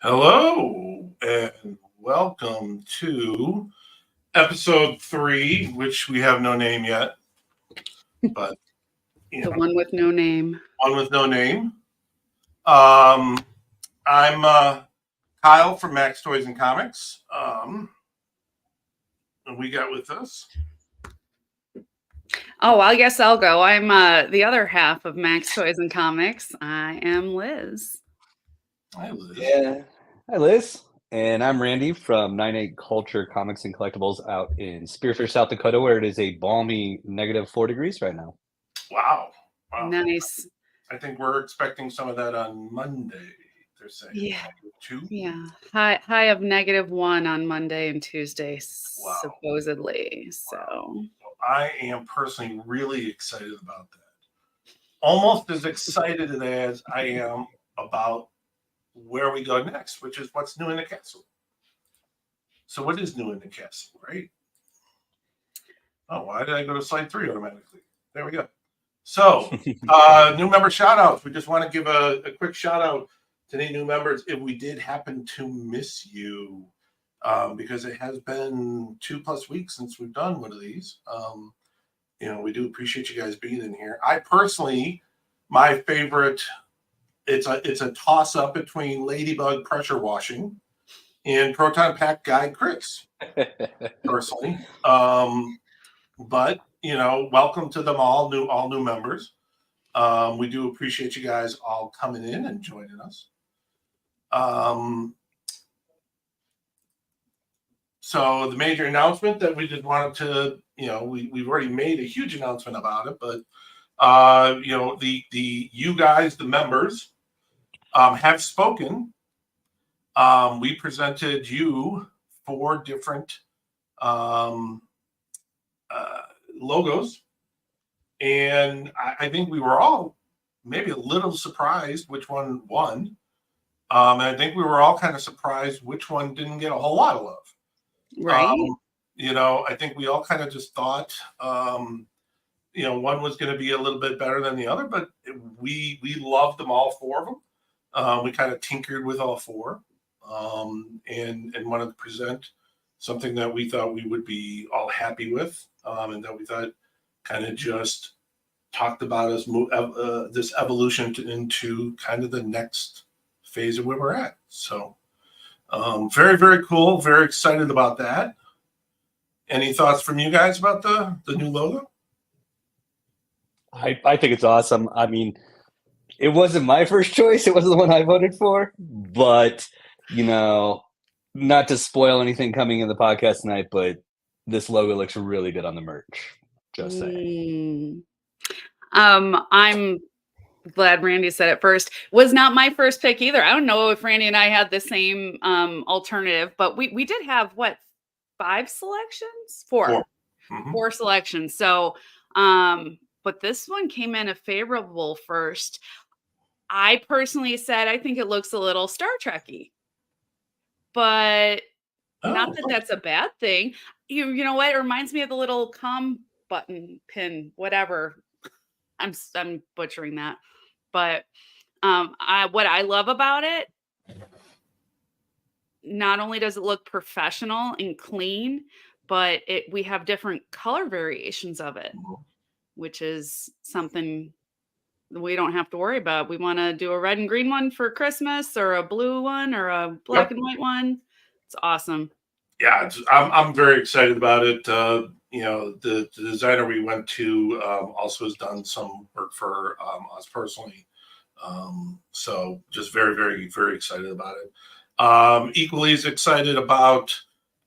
Hello and welcome to episode 3, which we have no name yet, but The one with no name. one with no name. I'm Kyle from Max Toys and Comics. And we got with us. Oh, I guess I'll go. I'm the other half of Max Toys and Comics. I am Liz. Hi, Liz. Yeah. Hi, Liz. And I'm Randy from 98 Culture Comics and Collectibles out in Spearfish, South Dakota, where it is a balmy -4 degrees right now. Wow. Nice. I think we're expecting some of that on Monday. They're saying Yeah. -2. Yeah. High of -1 on Monday and Tuesday, Wow. supposedly. So I am personally really excited about that. Almost as excited as I am about where we go next, which is what's new in the castle. So what is new in the castle, right? Oh, why did I go to slide 3 automatically? There we go. So new member shout outs. We just want to give a quick shout out to any new members if we did happen to miss you, because it has been 2+ weeks since we've done one of these. We do appreciate you guys being in here. I personally, my favorite, it's a toss up between Ladybug pressure washing and Proton Pack Guide Chris. Personally, but welcome to them all new members. We do appreciate you guys all coming in and joining us. So the major announcement that we just wanted to, we've already made a huge announcement about it, but the you guys, the members, have spoken. We presented you 4 different logos, and I think we were all maybe a little surprised which one won. And I think we were all kind of surprised which one didn't get a whole lot of love. right. I think we all kind of just thought, one was going to be a little bit better than the other, but we loved them, all 4 of them. We kind of tinkered with all 4, and wanted to present something that we thought we would be all happy with, and that we thought kind of just talked about us this evolution into kind of the next phase of where we're at. So very, very cool. Very excited about that. Any thoughts from you guys about the new logo? I think it's awesome. I mean, it wasn't my first choice. It wasn't the one I voted for. But, not to spoil anything coming in the podcast tonight, but this logo looks really good on the merch. Just saying. I'm glad Randy said it first. Was not my first pick either. I don't know if Randy and I had the same alternative, but we did have 5 selections? 4. 4. Mm-hmm. 4 selections. So but this one came in a favorable first. I personally said I think it looks a little Star Trek-y. But not that that's a bad thing. You know what? It reminds me of the little com button pin, whatever. I'm butchering that. But what I love about it, not only does it look professional and clean, but we have different color variations of it, which is something we don't have to worry about. We want to do a red and green one for Christmas, or a blue one, or a black and white one. It's awesome. Yeah, I'm very excited about it. The designer we went to also has done some work for us personally. So just very, very, very excited about it. Equally as excited about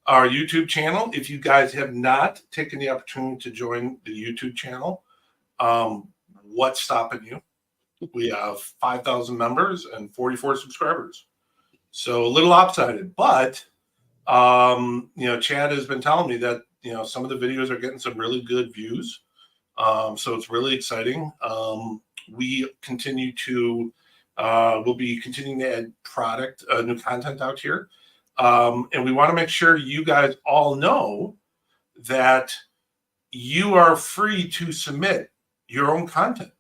our YouTube channel. If you guys have not taken the opportunity to join the YouTube channel, what's stopping you? We have 5,000 members and 44 subscribers. So a little lopsided, but Chad has been telling me that some of the videos are getting some really good views. So it's really exciting. We continue to we'll be continuing to add new content out here. And we want to make sure you guys all know that you are free to submit your own content,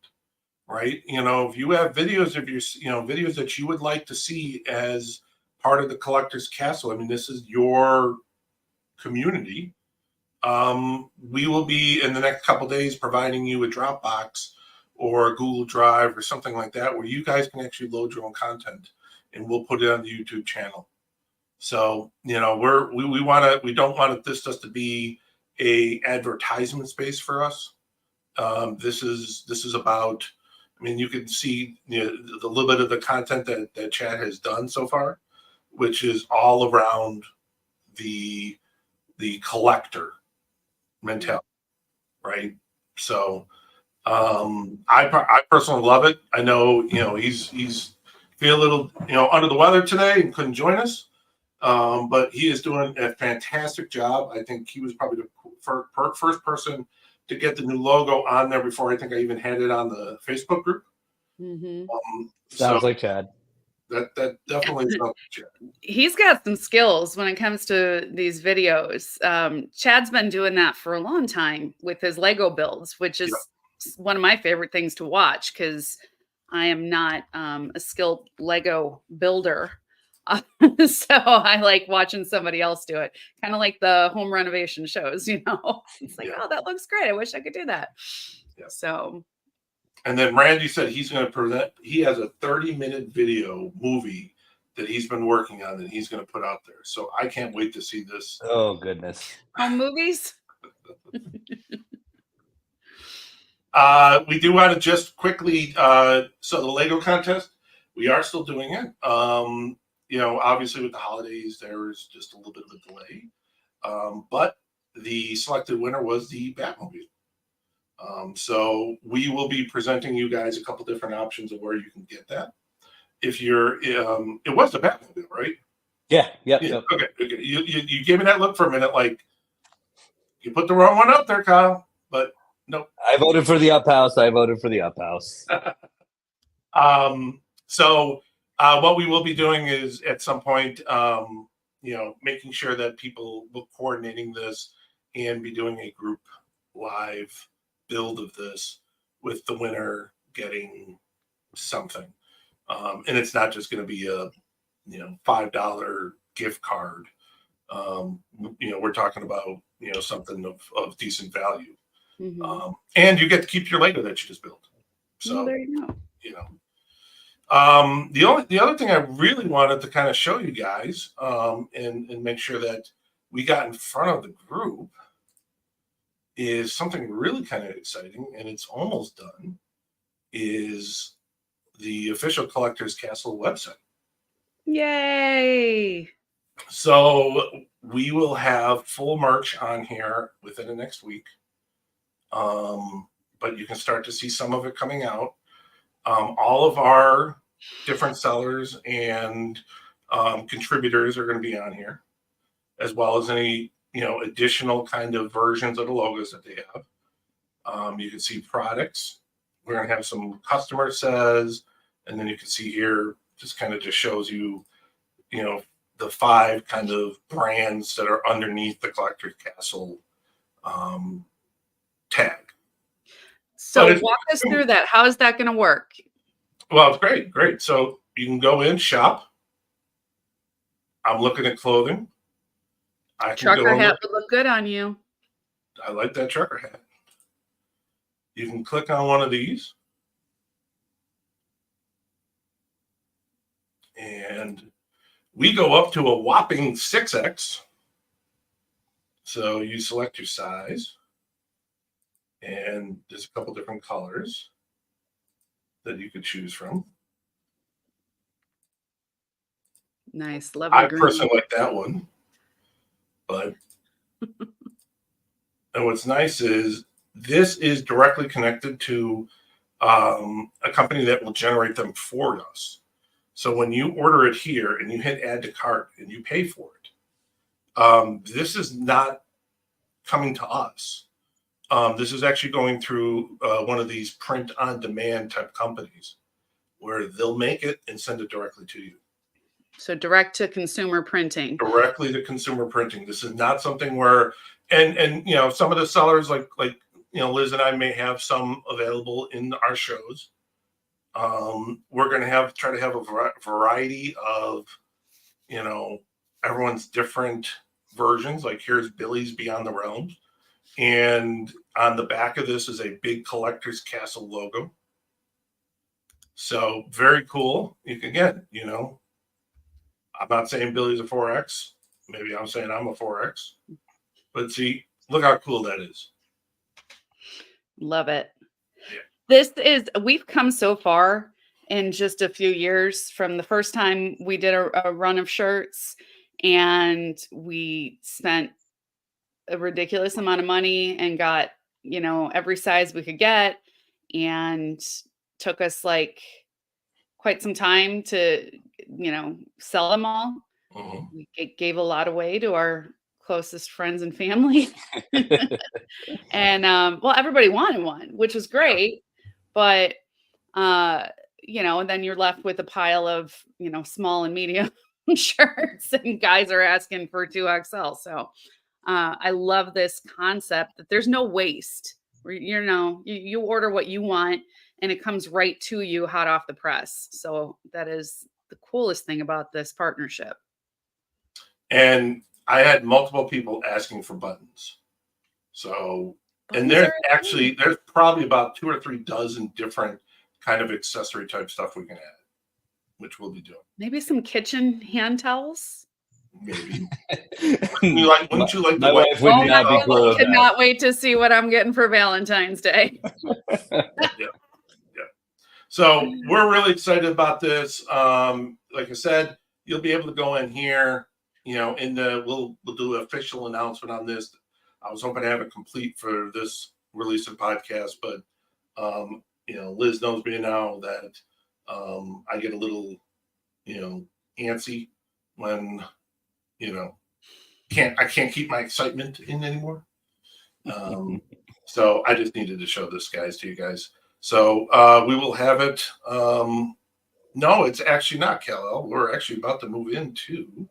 right? If you have videos of your, videos that you would like to see as part of the Collector's Castle. I mean, this is your community. We will be in the next couple days providing you a Dropbox or a Google Drive or something like that, where you guys can actually load your own content, and we'll put it on the YouTube channel. So, you know, we don't want this just to be a advertisement space for us. This is about, I mean, you can see, you know, the little bit of the content that Chad has done so far, which is all around the collector mentality, right? So I personally love it. I know, you know, he's feel a little, you know, under the weather today and couldn't join us. But he is doing a fantastic job. I think he was probably the first person to get the new logo on there before I think I even had it on the Facebook group. Mm-hmm. Sounds like Chad. That definitely is up to Chad. He's got some skills when it comes to these videos. Chad's been doing that for a long time with his Lego builds, which is one of my favorite things to watch because I am not a skilled Lego builder. So I like watching somebody else do it, kind of like the home renovation shows, you know. It's like, oh, that looks great. I wish I could do that. Yeah. So, and then Randy said he's going to present. He has a 30-minute video movie that he's been working on that he's going to put out there. So I can't wait to see this. Oh goodness. home movies. We do want to just quickly. So the Lego contest, we are still doing it. You know, obviously with the holidays, there was just a little bit of a delay. But the selected winner was the Batmobile. So we will be presenting you guys a couple different options of where you can get that. If you're, it was the Batmobile, right? Yeah. Yep. Yeah. Yep. Okay. You gave me that look for a minute, like you put the wrong one up there, Kyle. But no. I voted for the Up House. So what we will be doing is at some point, you know, making sure that people will coordinating this and be doing a group live build of this with the winner getting something. And it's not just going to be a, you know, $5 gift card. You know, we're talking about, you know, something of decent value. Mm-hmm. And you get to keep your Lego that you just built. So, well, there you go. You know, the other thing I really wanted to kind of show you guys, and make sure that we got in front of the group is something really kind of exciting, and it's almost done, is the official Collector's Castle website. Yay! So we will have full merch on here within the next week. But you can start to see some of it coming out. All of our different sellers and contributors are going to be on here, as well as any, you know, additional kind of versions of the logos that they have. You can see products. We're going to have some customer says, and then you can see here, just kind of just shows you, you know, the 5 kind of brands that are underneath the Collector's Castle tag. So walk us through that. How is that going to work? Well, it's great. So you can go in, shop. I'm looking at clothing. I can Trucker go hat would look good on you. I like that trucker hat. You can click on one of these. And we go up to a whopping 6X. So you select your size. And there's a couple different colors that you could choose from. Nice. Lovely I green. personally like that one. But and what's nice is this is directly connected to a company that will generate them for us. So when you order it here and you hit add to cart and you pay for it, this is not coming to us. This is actually going through one of these print on demand type companies where they'll make it and send it directly to you. So direct to consumer printing. Directly to consumer printing. This is not something where, and you know, some of the sellers like you know, Liz and I may have some available in our shows. We're going to try to have a variety of you know, everyone's different versions. Like here's Billy's Beyond the Realms. And on the back of this is a big Collector's Castle logo. So very cool. You can get, you know, I'm not saying Billy's a 4X. Maybe I'm saying I'm a 4X. But see, look how cool that is. Love it. Yeah. We've come so far in just a few years from the first time we did a run of shirts, and we spent a ridiculous amount of money and got, you know, every size we could get, and took us like quite some time to, you know, sell them all. Mhm. We gave a lot away to our closest friends and family. And well, everybody wanted one, which was great, but you know, and then you're left with a pile of, you know, small and medium shirts, and guys are asking for 2XL. So I love this concept that there's no waste. You know, you order what you want and it comes right to you hot off the press. So that is the coolest thing about this partnership. And I had multiple people asking for buttons. So, and Buttons there's probably about 2 or 3 dozen different kind of accessory type stuff we can add, which we'll be doing. maybe some kitchen hand towels. Maybe. Wouldn't you like My the white? wife would Oh, not be my cool with that. cannot wait to see what I'm getting for Valentine's Day. So we're really excited about this. Like I said, you'll be able to go in here, you know, we'll do an official announcement on this. I was hoping to have it complete for this release of podcast, but you know, Liz knows me now that I get a little, you know, antsy when, you know, I can't keep my excitement in anymore. So I just needed to show this guys to you guys. So we will have it. No, it's actually not Kal-El. We're actually about to move into.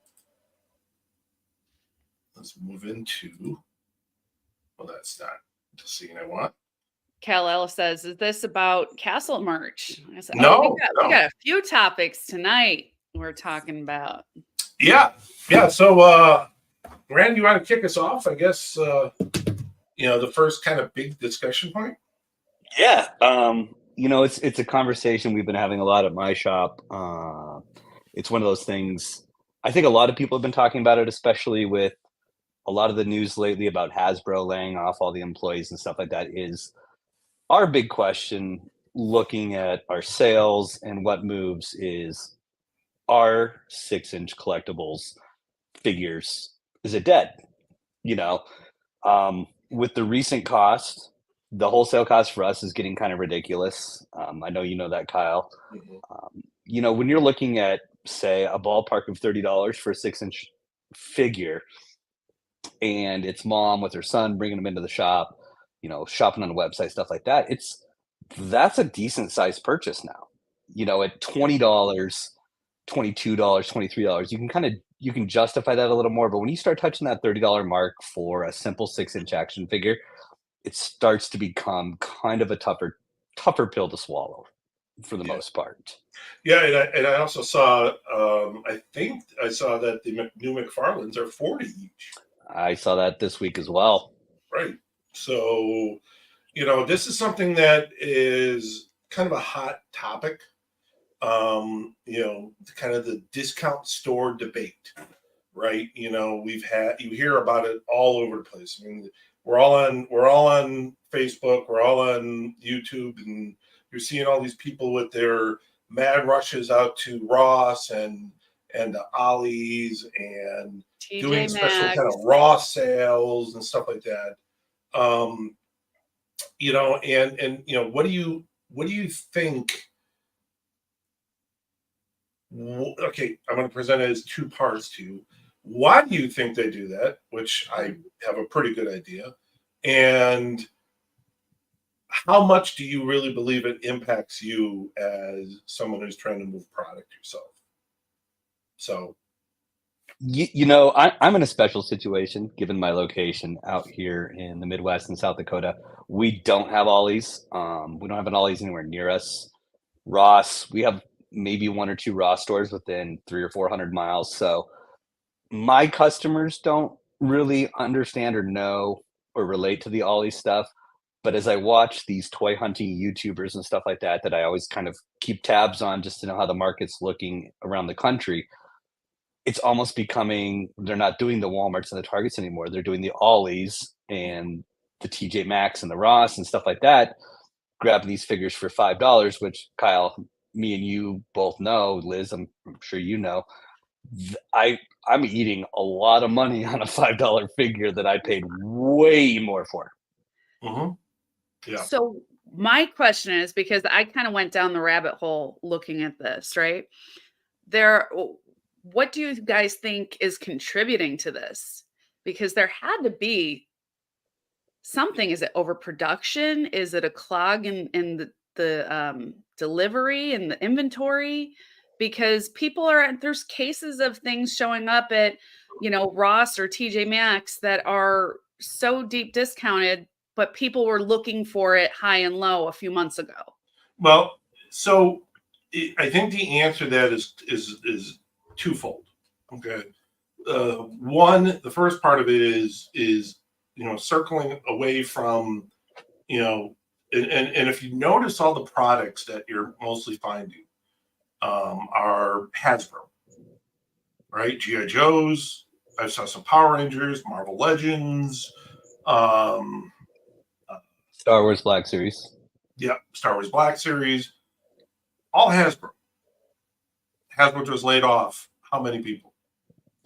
Let's move into. Well, that's not the scene I want. Kal-El says, "Is this about Castle merch?" I said, No, we got a few topics tonight we're talking about. Yeah. So, Rand, you want to kick us off? I guess you know, the first kind of big discussion point. Yeah, you know, it's a conversation we've been having a lot at my shop. It's one of those things. I think a lot of people have been talking about it, especially with a lot of the news lately about Hasbro laying off all the employees and stuff like that. Is our big question, looking at our sales and what moves, is our 6-inch collectibles figures, is it dead? You know, with the recent cost, the wholesale cost for us is getting kind of ridiculous. I know you know that, Kyle. You know, when you're looking at, say, a ballpark of $30 for a 6-inch figure, and it's mom with her son bringing them into the shop, you know, shopping on the website, stuff like that, that's a decent sized purchase now. You know, at $20, $22, $23, you can justify that a little more. But when you start touching that $30 mark for a simple 6-inch action figure, it starts to become kind of a tougher pill to swallow for the most part. Yeah, and I also saw, I think I saw that the new McFarlanes are 40 each. I saw that this week as well. Right. So, you know, this is something that is kind of a hot topic. You know, kind of the discount store debate, right? You know, you hear about it all over the place. I mean, we're all on Facebook, we're all on YouTube, and you're seeing all these people with their mad rushes out to Ross and Ollie's and TJ doing special Maxx. kind of raw sales and stuff like that. You know, and you know, what do you think? Okay, I'm going to present it as 2 parts to you. Why do you think they do that? Which I have a pretty good idea. And how much do you really believe it impacts you as someone who's trying to move product yourself? So, you know, I'm in a special situation given my location out here in the Midwest and South Dakota. We don't have Ollie's. We don't have an Ollie's anywhere near us. Ross, we have maybe 1 or 2 Ross stores within 300 or 400 miles. So my customers don't really understand or know or relate to the Ollie stuff. But as I watch these toy hunting YouTubers and stuff like that, that I always kind of keep tabs on just to know how the market's looking around the country, it's almost becoming they're not doing the Walmarts and the Targets anymore. They're doing the Ollies and the TJ Maxx and the Ross and stuff like that, grabbing these figures for $5, which Kyle, me and you both know, Liz, I'm sure you know, I'm eating a lot of money on a $5 figure that I paid way more for. Mm-hmm. Yeah. So my question is, because I kind of went down the rabbit hole looking at this, right? What do you guys think is contributing to this? Because there had to be something. Is it overproduction? Is it a clog in the delivery and the inventory? Because there's cases of things showing up at, Ross or TJ Maxx that are so deep discounted, but people were looking for it high and low a few months ago. Well, so I think the answer to that is twofold. Okay. One, the first part of it is circling away from, and if you notice, all the products that you're mostly finding are Hasbro, right? G.I. Joes. I saw some Power Rangers, Marvel Legends, Star Wars Black Series. Yeah, Star Wars Black Series, all Hasbro. Hasbro just laid off how many people?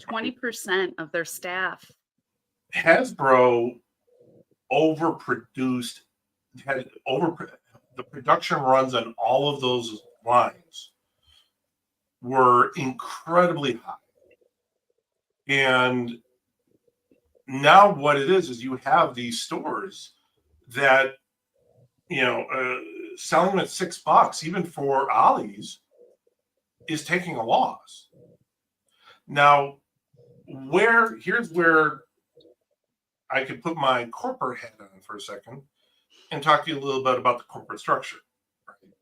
20% of their staff. Hasbro overproduced. The production runs on all of those lines were incredibly high. And now what it is you have these stores that, selling them at $6, even for Ollie's, is taking a loss. Now, here's where I could put my corporate hat on for a second and talk to you a little bit about the corporate structure. Right?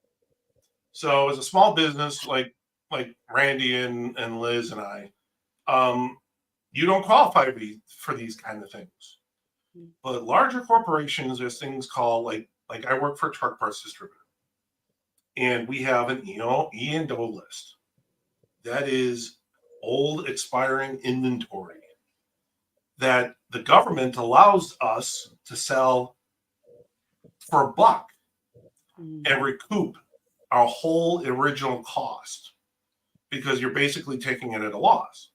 So, as a small business like Randy and Liz and I, you don't qualify for these kind of things. But larger corporations, there's things called like I work for a truck parts distributor, and we have an E&O list that is old expiring inventory that the government allows us to sell for $1 and recoup our whole original cost, because you're basically taking it at a loss,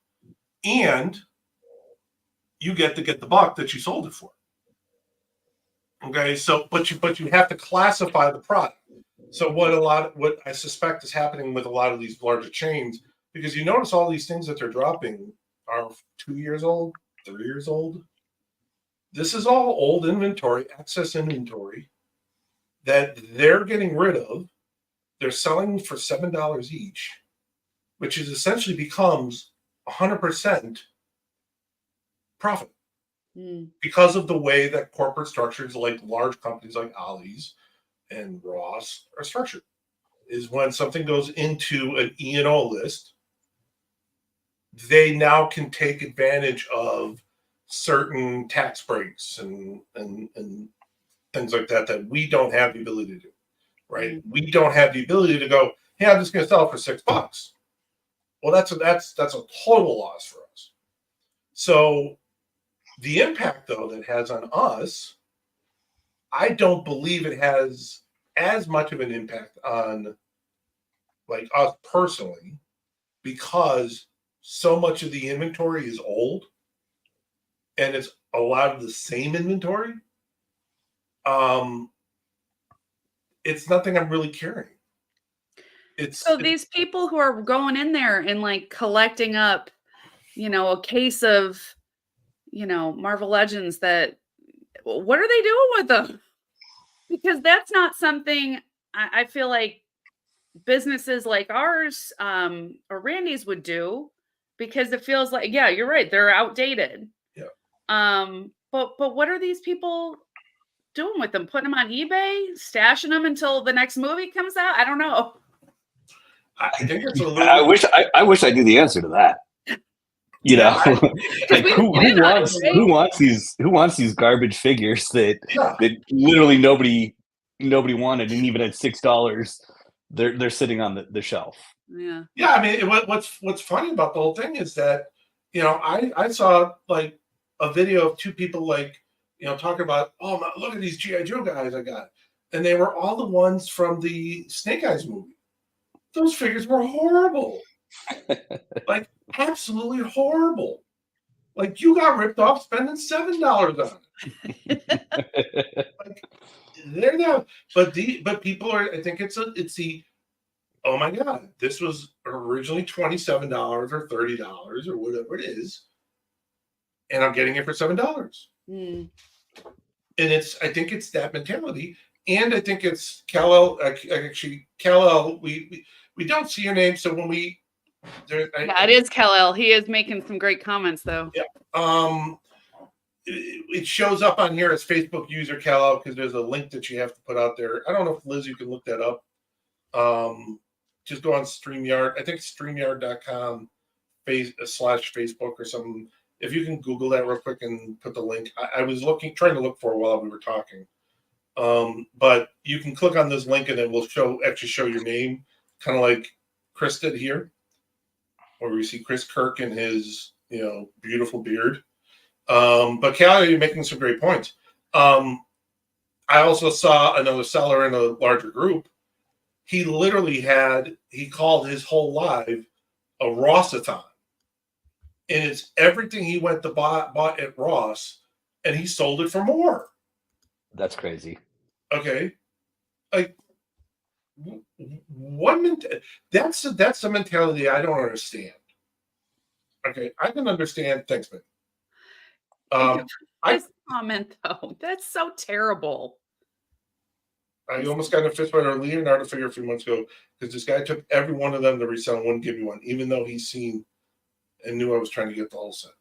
and you get to get the $1 that you sold it for. Okay, so but you have to classify the product. So what I suspect is happening with a lot of these larger chains, because you notice all these things that they're dropping are 2 years old, 3 years old. This is all old inventory, excess inventory that they're getting rid of. They're selling for $7 each, which is essentially becomes 100% profit. Because of the way that corporate structures, like large companies like Ollie's and Ross, are structured, is when something goes into an E&O list, they now can take advantage of certain tax breaks and things like that we don't have the ability to do, right? We don't have the ability to go, hey, I'm just going to sell it for $6. Well, that's a total loss for us. So the impact, though, that has on us, I don't believe it has as much of an impact on like us personally, because so much of the inventory is old and it's a lot of the same inventory. It's nothing I'm really carrying. These people who are going in there and like collecting up, a case of, Marvel Legends, what are they doing with them? Because that's not something I feel like businesses like ours or Randy's would do, because it feels like, yeah, you're right, they're outdated. Yeah. But what are these people doing with them? Putting them on eBay, stashing them until the next movie comes out? I don't know. I think it's a little. I wish I knew the answer to that. You know, like who wants these garbage figures that literally nobody wanted, and even at $6, they're sitting on the shelf. Yeah. Yeah, I mean, what's funny about the whole thing is that, I saw like a video of two people like, talking about, oh, look at these G.I. Joe guys I got, and they were all the ones from the Snake Eyes movie. Those figures were horrible, like absolutely horrible. Like you got ripped off spending $7 on it. Like they're not, but people are. I think it's the. Oh my God! This was originally $27 or $30 or whatever it is, and I'm getting it for $7. Mm. And I think it's that mentality, and I think it's Kal-El. Actually, Kal-El. We don't see your name, so when we. It is Kal-El. He is making some great comments, though. Yeah. It shows up on here as Facebook user Kal-El because there's a link that you have to put out there. I don't know if Liz, you can look that up. Just go on StreamYard. I think StreamYard.com /Facebook or something. If you can Google that real quick and put the link. I was trying to look for it while we were talking. But you can click on this link and it will show your name, kind of like Chris did here, where we see Chris Kirk and his beautiful beard. But Callie, you're making some great points. I also saw another seller in a larger group. He literally called his whole live a Rossathon. And it's everything he went to bought at Ross, and he sold it for more. That's crazy. Okay. Like, that's the mentality I don't understand. Okay, I can understand. Thanks, man. This comment, though, that's so terrible. I almost got in a fist fight with a Leonardo figure a few months ago because this guy took every one of them to resell and wouldn't give me one, even though he's seen and knew I was trying to get the whole set.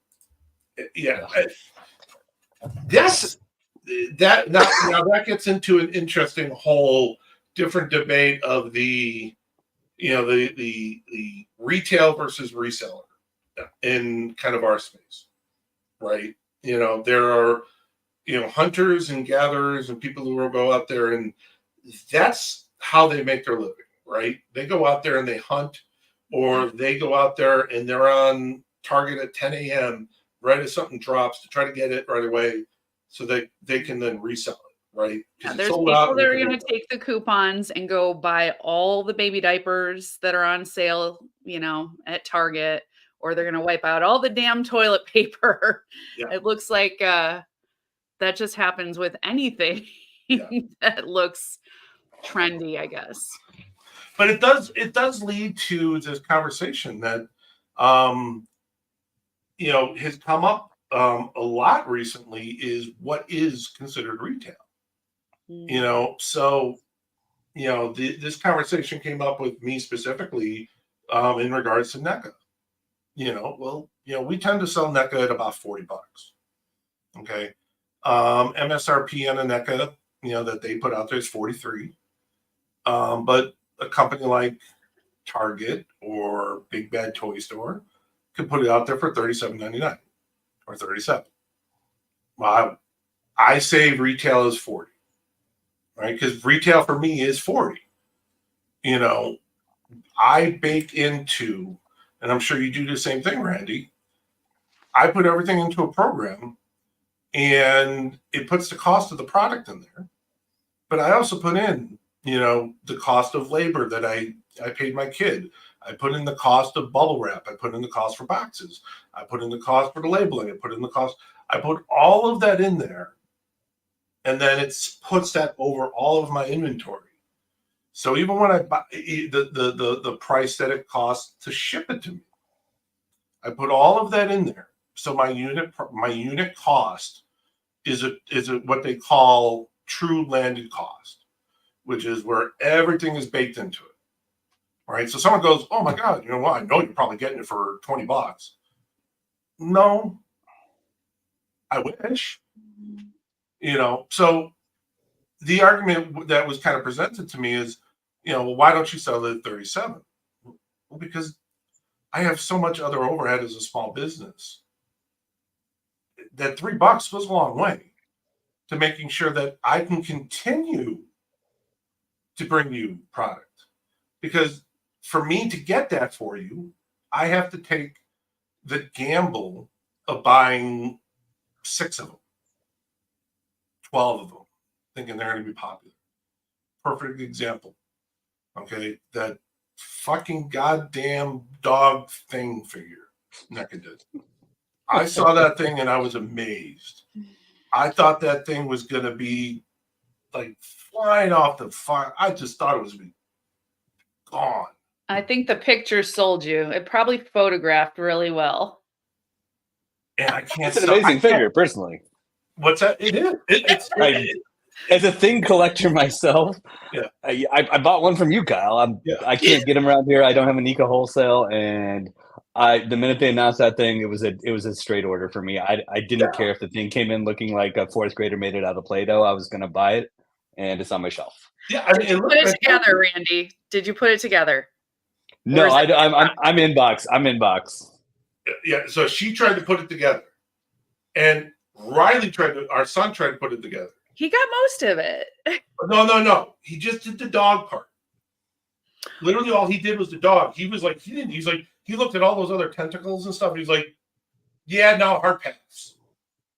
Yeah, that's that. Now that gets into an interesting whole different debate of the retail versus reseller in kind of our space, right? There are hunters and gatherers and people who will go out there, and that's how they make their living, right? They go out there and they hunt, or they go out there and they're on target at 10 a.m. right as something drops to try to get it right away so that they can then resell it, right? Yeah, there's people that are going to take the coupons and go buy all the baby diapers that are on sale, at Target, or they're going to wipe out all the damn toilet paper. Yeah. It looks like that just happens with anything that looks trendy, I guess. But it does lead to this conversation that has come up a lot recently is what is considered retail. So this conversation came up with me specifically in regards to NECA. We tend to sell NECA at about $40. Okay. MSRP on a NECA, that they put out there is $43. But a company like Target or Big Bad Toy Store could put it out there for $37.99 or $37. Well, I say retail is $40, right? Because retail for me is $40. I bake into, and I'm sure you do the same thing, Randy. I put everything into a program, and it puts the cost of the product in there. But I also put in, the cost of labor that I paid my kid. I put in the cost of bubble wrap. I put in the cost for boxes. I put in the cost for the labeling. I put all of that in there. And then it puts that over all of my inventory. So even when I buy the price that it costs to ship it to me, I put all of that in there. So my unit cost is what they call true landed cost, which is where everything is baked into it. Right. So someone goes, oh my God, I know you're probably getting it for $20. No, I wish. So the argument that was kind of presented to me is, why don't you sell it at 37? Well, because I have so much other overhead as a small business. That $3 goes a long way to making sure that I can continue to bring you product. Because for me to get that for you, I have to take the gamble of buying 6 of them, 12 of them, thinking they're going to be popular. Perfect example. Okay, that fucking goddamn dog thing figure, Nekadid. I saw that thing and I was amazed. I thought that thing was going to be like flying off the fire. I just thought it was be gone. I think the picture sold you. It probably photographed really well. And I can't. It's an amazing figure, personally. What's that? It is. As a thing collector myself, Yeah. I bought one from you, Kyle. I can't get them around here. I don't have a Nika wholesale, and the minute they announced that thing, it was a straight order for me. I didn't care if the thing came in looking like a fourth grader made it out of Play-Doh. I was going to buy it, and it's on my shelf. Yeah, I mean, Did you put it together, Randy? Did you put it together? No, I'm in box. I'm in box. Yeah, so she tried to put it together, and Riley our son tried to put it together. He got most of it. No. He just did the dog part. Literally, all he did was the dog. He was like, he looked at all those other tentacles and stuff. He's like, yeah, no, hard pass.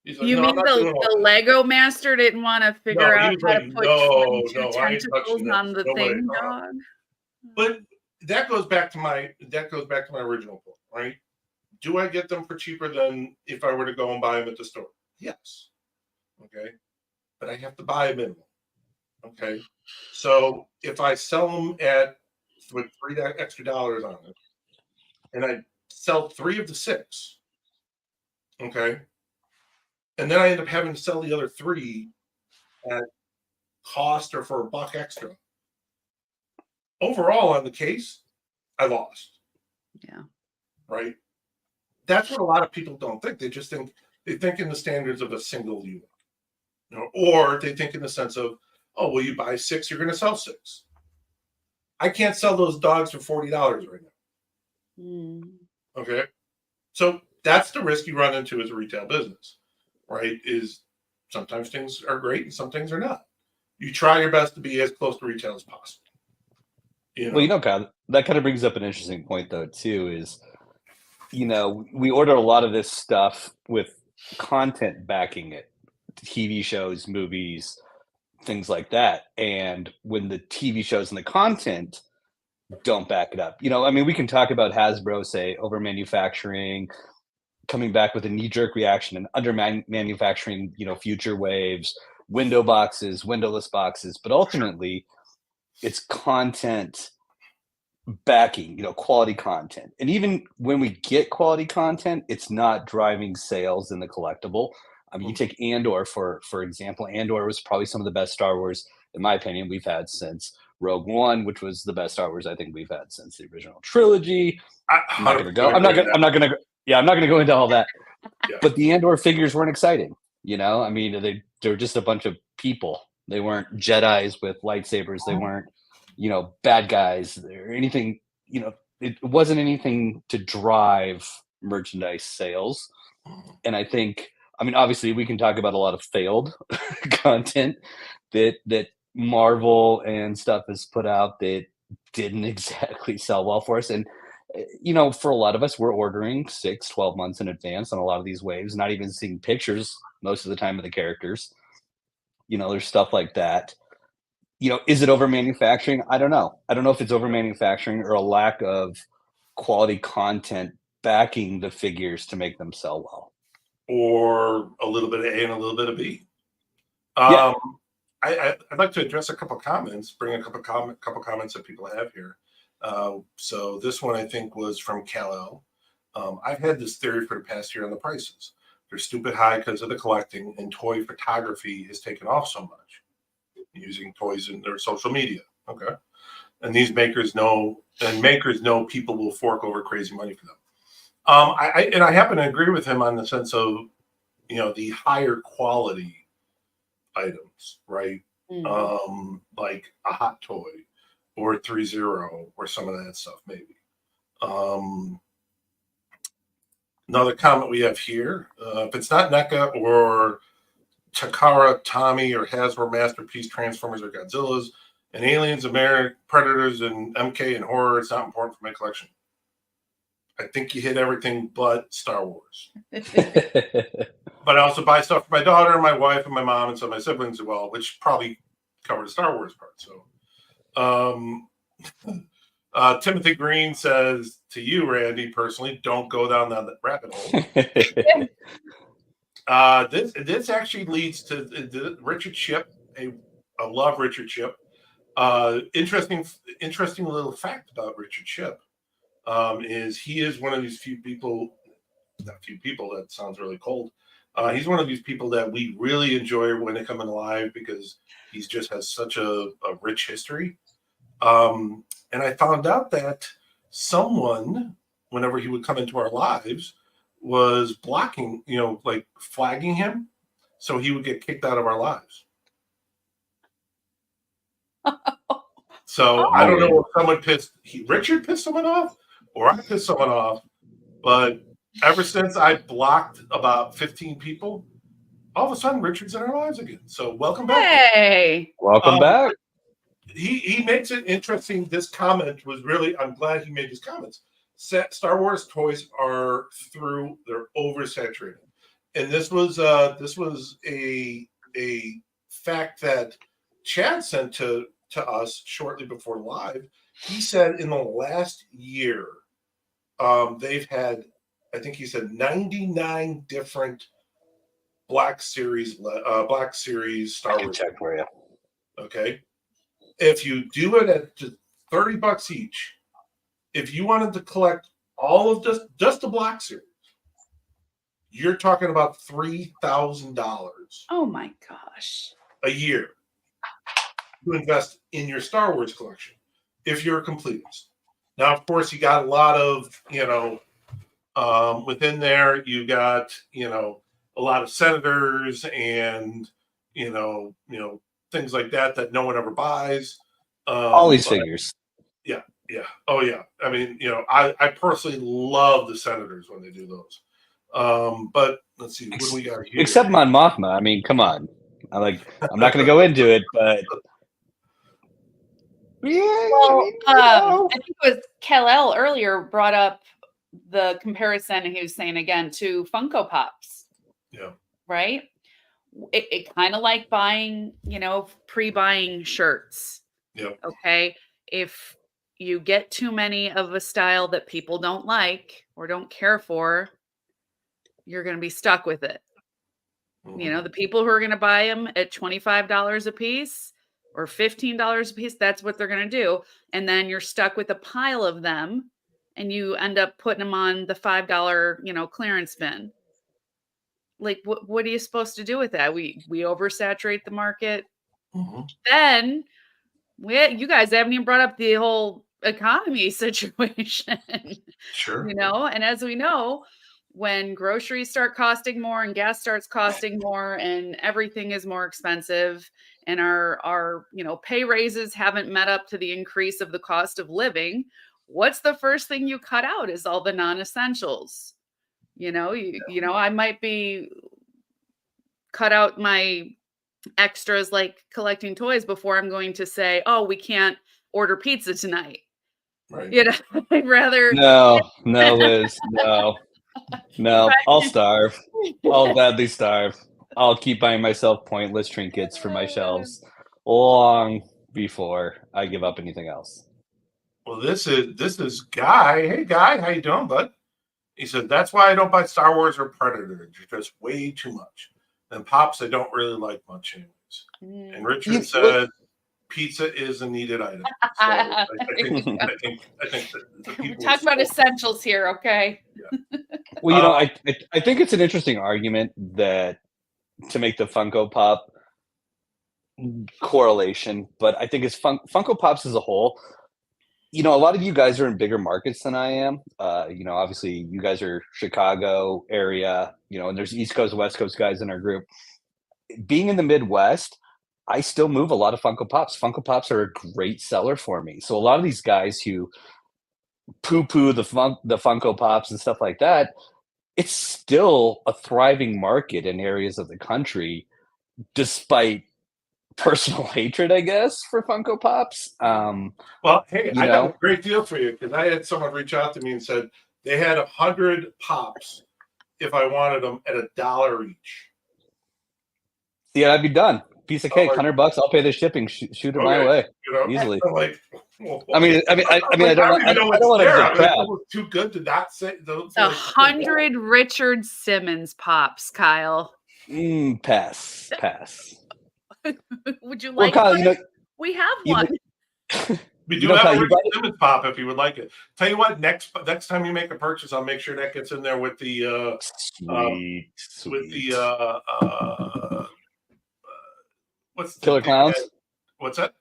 He's like, You mean the Lego master didn't want to figure out how to put 22 tentacles on the thing dog? But that goes back to my original point, right? Do I get them for cheaper than if I were to go and buy them at the store? Yes. Okay. But I have to buy a minimum. Okay. So if I sell them with $3 extra on it, and I sell 3 of the 6, okay, and then I end up having to sell the other 3 at cost or for $1 extra. Overall, on the case, I lost. Yeah. Right. That's what a lot of people don't think. They think in the standards of a single unit, or they think in the sense of, oh, well, you buy 6, you're going to sell 6. I can't sell those dogs for $40 right now. Okay. So that's the risk you run into as a retail business, right? Is sometimes things are great and some things are not. You try your best to be as close to retail as possible. Well, Kyle, that kind of brings up an interesting point, though, too, is, we order a lot of this stuff with content backing it, TV shows, movies, things like that. And when the TV shows and the content don't back it up, we can talk about Hasbro, say, over manufacturing, coming back with a knee-jerk reaction and under manufacturing, future waves, window boxes, windowless boxes, but ultimately it's content backing, quality content. And even when we get quality content, it's not driving sales in the collectible. I mean, you take Andor, for example. Andor was probably some of the best Star Wars, in my opinion, we've had since Rogue One, which was the best Star Wars I think we've had since the original trilogy. I'm not going to go into all that. Yeah. But the Andor figures weren't exciting. They were just a bunch of people. They weren't Jedis with lightsabers. They weren't, bad guys or anything. It wasn't anything to drive merchandise sales. And I think, obviously we can talk about a lot of failed content that Marvel and stuff has put out that didn't exactly sell well for us. And, for a lot of us, we're ordering 6-12 months in advance on a lot of these waves, not even seeing pictures most of the time of the characters. There's stuff like that. Is it over manufacturing? I don't know. I don't know if it's over manufacturing or a lack of quality content backing the figures to make them sell well. Or a little bit of A and a little bit of B. Yeah. I'd like to address a couple comments, bring a couple comments that people have here. So this one I think was from Kal-El. I've had this theory for the past year on the prices. They're stupid high because of the collecting, and toy photography has taken off so much using toys in their social media. Okay. And these makers know people will fork over crazy money for them. I happen to agree with him on the sense of, the higher quality items, right? Like a Hot Toy or 3-0 or some of that stuff, maybe. Another comment we have here: if it's not NECA or Takara, Tommy, or Hasbro Masterpiece Transformers or Godzillas, and Aliens, American Predators, and MK and horror, it's not important for my collection. I think you hit everything but Star Wars. But I also buy stuff for my daughter, my wife, and my mom, and some of my siblings as well, which probably covered the Star Wars part. So, Timothy Green says to you, Randy, personally, don't go down that rabbit hole. This actually leads to Richard Ship. I love Richard Ship. Interesting little fact about Richard Ship is he is one of these few people. Not few people. That sounds really cold. He's one of these people that we really enjoy when they come in live because he just has such a rich history. And I found out that someone, whenever he would come into our lives, was blocking, like flagging him, so he would get kicked out of our lives. So I don't know if someone Richard pissed someone off, or I pissed someone off, but ever since I blocked about 15 people, all of a sudden Richard's in our lives again. So welcome back. Hey, Welcome back. He makes it interesting. This comment was really, I'm glad he made these comments. Star Wars toys they're oversaturated. And this was a fact that Chad sent to us shortly before live. He said in the last year, they've had, I think he said 99 different Black Series Star Wars. Check for you. Okay. If you do it at just $30 each, if you wanted to collect all of just the Black Series, you're talking about $3,000 oh my gosh. a year to invest in your Star Wars collection if you're a completist. Now, of course, you got a lot of, within there, you got, a lot of senators and, things like that no one ever buys. All these figures. Yeah. Oh, yeah. I mean, I personally love the senators when they do those. But let's see, what do we got here? Except Mon Mothma. I mean, come on. I'm not going to go into it, but yeah. Well, I think it was Kal-El earlier brought up the comparison, and he was saying again to Funko Pops. Yeah. Right? It kind of like buying, pre-buying shirts. Yeah. Okay. If you get too many of a style that people don't like or don't care for, you're going to be stuck with it. Mm-hmm. The people who are going to buy them at $25 a piece or $15 a piece, that's what they're going to do. And then you're stuck with a pile of them and you end up putting them on the $5, clearance bin. Like, what are you supposed to do with that? We oversaturate the market. Mm-hmm. Then you guys haven't even brought up the whole economy situation. Sure. And as we know, when groceries start costing more and gas starts costing more and everything is more expensive and our pay raises haven't met up to the increase of the cost of living, what's the first thing you cut out is all the non-essentials. I might be cut out my extras like collecting toys before I'm going to say, oh, we can't order pizza tonight. Right. I'd rather. No, Liz, no. I'll starve. I'll gladly starve. I'll keep buying myself pointless trinkets for my shelves long before I give up anything else. Well, this is Guy. Hey, Guy, how you doing, bud? He said, that's why I don't buy Star Wars or Predator. They're just way too much. And Pops, I don't really like much anyways. And Richard said, pizza is a needed item. So I think that the people We're talking about essentials here, okay? Yeah. Well, I think it's an interesting argument that to make the Funko Pop correlation, but I think it's Funko Pops as a whole. A lot of you guys are in bigger markets than I am. Obviously you guys are Chicago area, and there's East Coast, West Coast guys in our group. Being in the Midwest, I still move a lot of Funko Pops. Funko Pops are a great seller for me. So a lot of these guys who poo-poo the Funko Pops and stuff like that, it's still a thriving market in areas of the country, despite personal hatred, I guess, for Funko Pops. Well, hey, You I got a know, great deal for you because I had someone reach out to me and said they had 100 pops if I wanted them at $1 each. yeah, I'd be done. Piece of Oh, cake, like- $100. I'll pay the shipping. Shoot it my Okay, way you know, easily. I'm like, well, I mean, I I don't don't even know I what's don't want to there. get I mean, crap. it was too good to not say. Those, 100 Richard Simmons pops, Kyle. Pass. Would you Well, like Kyle, one? you know, We have you know, one. We You do know, have Kyle, a you Richard brought it- Simmons pop if you would like it. Tell you what, next time you make a purchase, I'll make sure that gets in there with the sweet. with the what's the Killer big Clowns? head- What's that?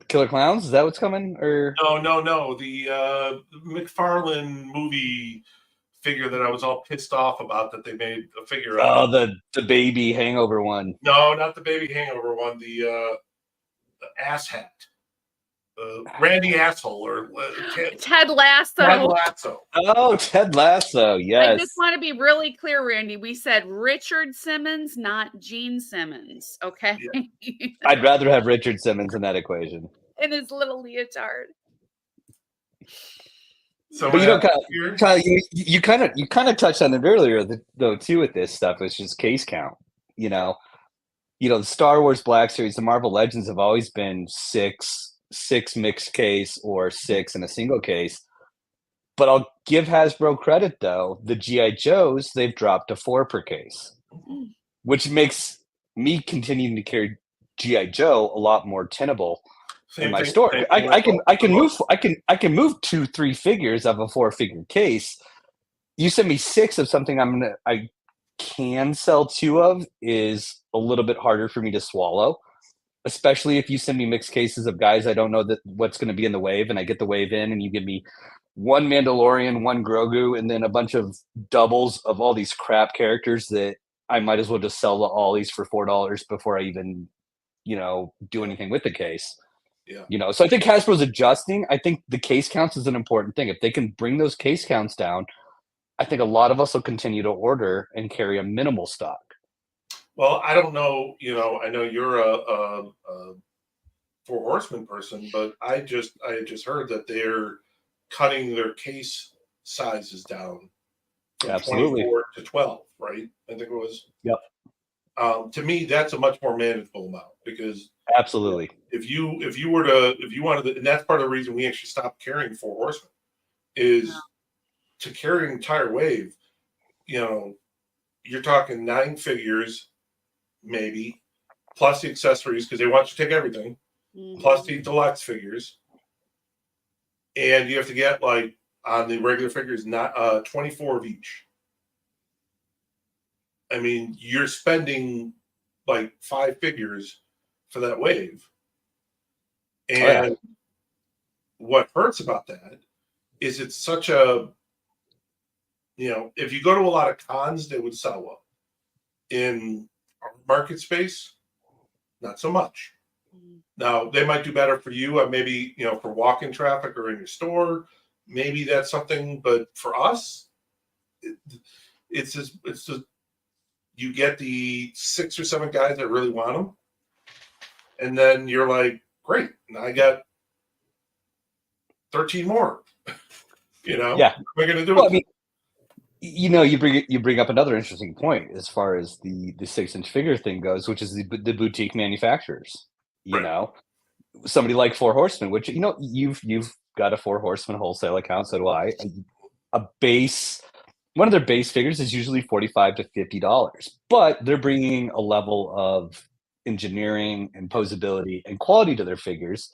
Killer Clowns? Is that what's coming? Or No. The McFarlane movie figure that I was all pissed off about that they made a figure of. the baby hangover one. No, not the baby hangover one. The ass hat. Randy Asshole or Ted Lasso. Ted Lasso. Oh, Ted Lasso. I Yes. just want to be really clear, Randy. We said Richard Simmons, not Gene Simmons. Okay. I'd rather have Richard Simmons in that equation. In his little leotard. So But you know, here, Kyle, you kind of touched on it earlier, though, too, with this stuff. It's just case count. You know, the Star Wars Black Series, the Marvel Legends have always been six mixed case or 6 in a single case. But I'll give Hasbro credit, though. The G.I. Joes, they've dropped to 4 per case, which makes me continuing to carry G.I. Joe a lot more tenable in my store. I can move 2-3 figures of a 4-figure case. You send me 6 of something I can sell 2 of is a little bit harder for me to swallow, especially if you send me mixed cases of guys I don't know what's going to be in the wave, and I get the wave in and you give me 1 Mandalorian, 1 Grogu, and then a bunch of doubles of all these crap characters that I might as well just sell the ollies for $4 before I even, do anything with the case. Yeah. So I think Hasbro's adjusting. I think the case counts is an important thing. If they can bring those case counts down, I think a lot of us will continue to order and carry a minimal stock. Well, I don't know. I know you're a Four Horsemen person, but I had just heard that they're cutting their case sizes down from Absolutely. 24 to 12, right? I think it was. Yep. To me, that's a much more manageable amount because Absolutely. if you wanted to, and that's part of the reason we actually stopped carrying Four Horsemen is to carry an entire wave. You're talking 9 figures, maybe, plus the accessories because they want you to take everything, plus the deluxe figures, and you have to get like on the regular figures, not 24 of each. I mean, you're spending like 5 figures for that wave. And what hurts about that is it's such a, if you go to a lot of cons, they would sell well. In our market space, not so much. Now, they might do better for you, maybe, for walk-in traffic or in your store. Maybe that's something, but for us, it's just you get the 6 or 7 guys that really want them, and then you're like, great, now I got 13 more. Yeah. What am I going to do? Well, I mean, you bring up another interesting point as far as the 6-inch figure thing goes, which is the boutique manufacturers. Right. Somebody like Four Horsemen, which you've got a Four Horsemen wholesale account, so do I. One of their base figures is usually $45 to $50, but they're bringing a level of engineering and posability and quality to their figures.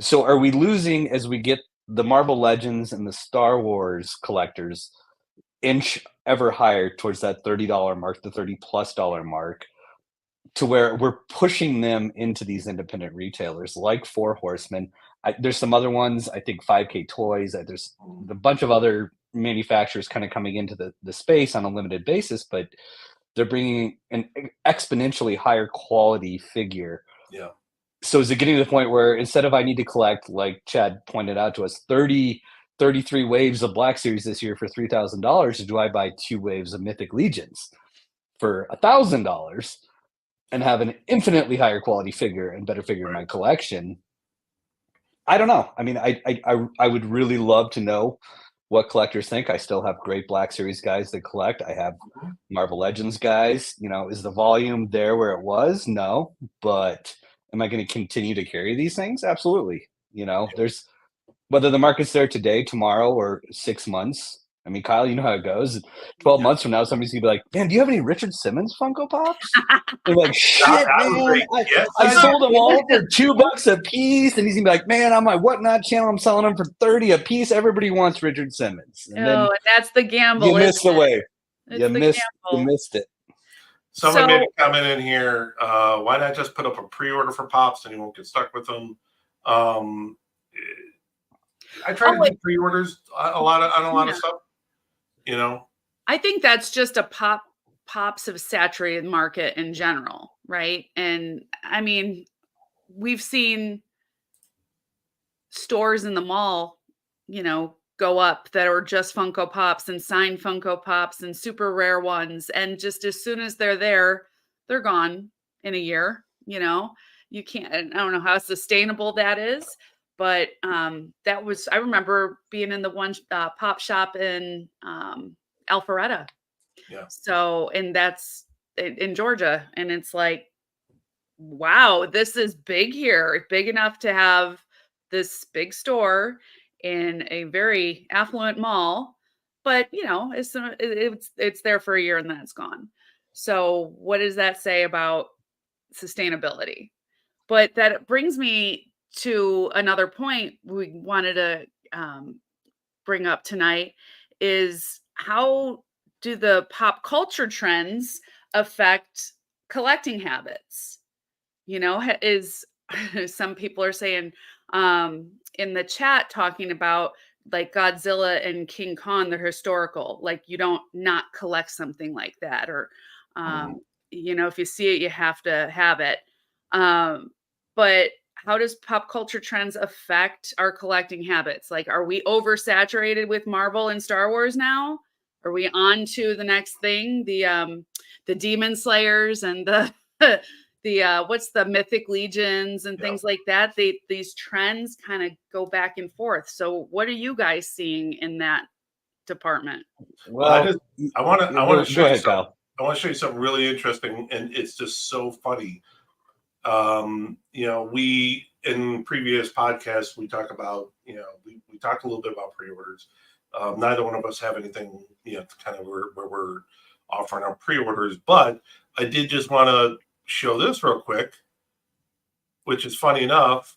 So are we losing as we get the Marvel Legends and the Star Wars collectors inch ever higher towards that $30 mark, the $30+ mark, to where we're pushing them into these independent retailers like Four Horsemen? There's some other ones, I think 5K Toys, there's a bunch of other manufacturers kind of coming into the space on a limited basis, but they're bringing an exponentially higher quality figure. Yeah. So is it getting to the point where instead of I need to collect, like Chad pointed out to us, 30 33 waves of Black Series this year for $3,000, or do I buy 2 waves of Mythic Legions for $1,000 and have an infinitely higher quality figure and better figure in my collection? I don't know. I mean, I would really love to know what collectors think. I still have great Black Series guys that collect. I have Marvel Legends guys. You know, is the volume there where it was? No. But am I going to continue to carry these things? Absolutely. You know, there's whether the market's there today, tomorrow, or 6 months. I mean, Kyle, you know how it goes. 12 months from now, somebody's gonna be like, "Man, do you have any Richard Simmons Funko Pops?" They're like, "Shit, man, I sold them all for $2 a piece," and he's gonna be like, "Man, on my Whatnot channel, I'm selling them for 30 a piece. Everybody wants Richard Simmons." And then and that's the gamble. you missed the way. It's You the missed it. Someone made a comment in here. Why not just put up a pre-order for Pops and you won't get stuck with them? I try to do pre-orders on a lot of stuff. You know, I think that's just a pops of saturated market in general, right? And I mean, we've seen stores in the mall, you know, go up that are just Funko Pops and signed Funko Pops and super rare ones. And just as soon as they're there, they're gone in a year. You know, you can't, I don't know how sustainable that is, but that was, I remember being in the one pop shop in Alpharetta. Yeah. So, and that's in Georgia. And it's like, wow, this is big here, big enough to have this big store in a very affluent mall, but you know, it's there for a year and then it's gone. So what does that say about sustainability? But that brings me to another point we wanted to bring up tonight is how do the pop culture trends affect collecting habits? You know, is some people are saying in the chat talking about like Godzilla and King Kong, they're historical. Like you don't not collect something like that, or you know, if you see it, you have to have it. But how does pop culture trends affect our collecting habits? Like, are we oversaturated with Marvel and Star Wars now? Are we on to the next thing? The Demon Slayers and the what's the Mythic Legions and things like that. These trends kind of go back and forth. So what are you guys seeing in that department? Well, I want to show you something. Kyle. I want to show you something really interesting, and it's just so funny. You know, we in previous podcasts we talk about, you know, we talked a little bit about pre-orders. Neither one of us have anything, you know, kind of where we're offering our pre-orders, but I did just want to show this real quick, which is funny enough.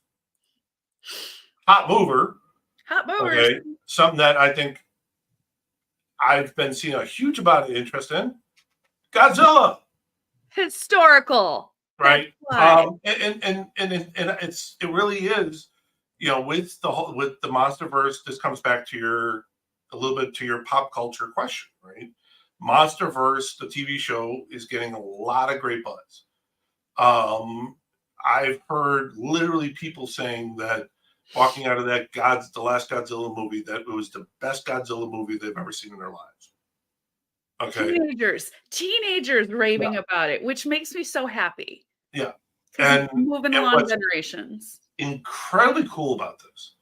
Hot movers. Okay, something that I think I've been seeing a huge amount of interest in. Godzilla. Historical. Right. And it really is, you know, with the MonsterVerse, this comes back to a little bit to your pop culture question, right? MonsterVerse, the TV show, is getting a lot of great buzz. I've heard literally people saying that walking out of that the last Godzilla movie, that it was the best Godzilla movie they've ever seen in their lives. Okay. Teenagers raving about it, which makes me so happy. Yeah. And moving along generations. Incredibly cool about this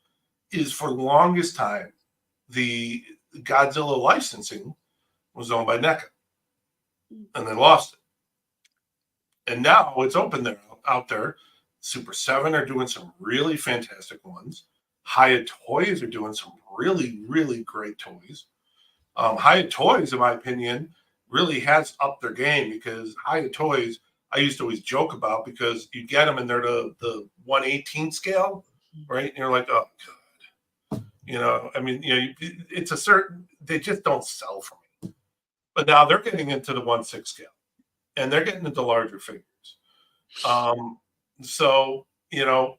is for the longest time, the Godzilla licensing was owned by NECA. And they lost it. And now it's open there out there. Super 7 are doing some really fantastic ones. Hiya Toys are doing some really, really great toys. Hiya Toys, in my opinion, really has upped their game, because Hiya Toys, I used to always joke about, because you get them and they're the 1/18 scale, right? And you're like, oh god, you know. I mean, you know, it's a certain, they just don't sell for me. But now they're getting into the 1/6 scale, and they're getting into larger figures. So you know,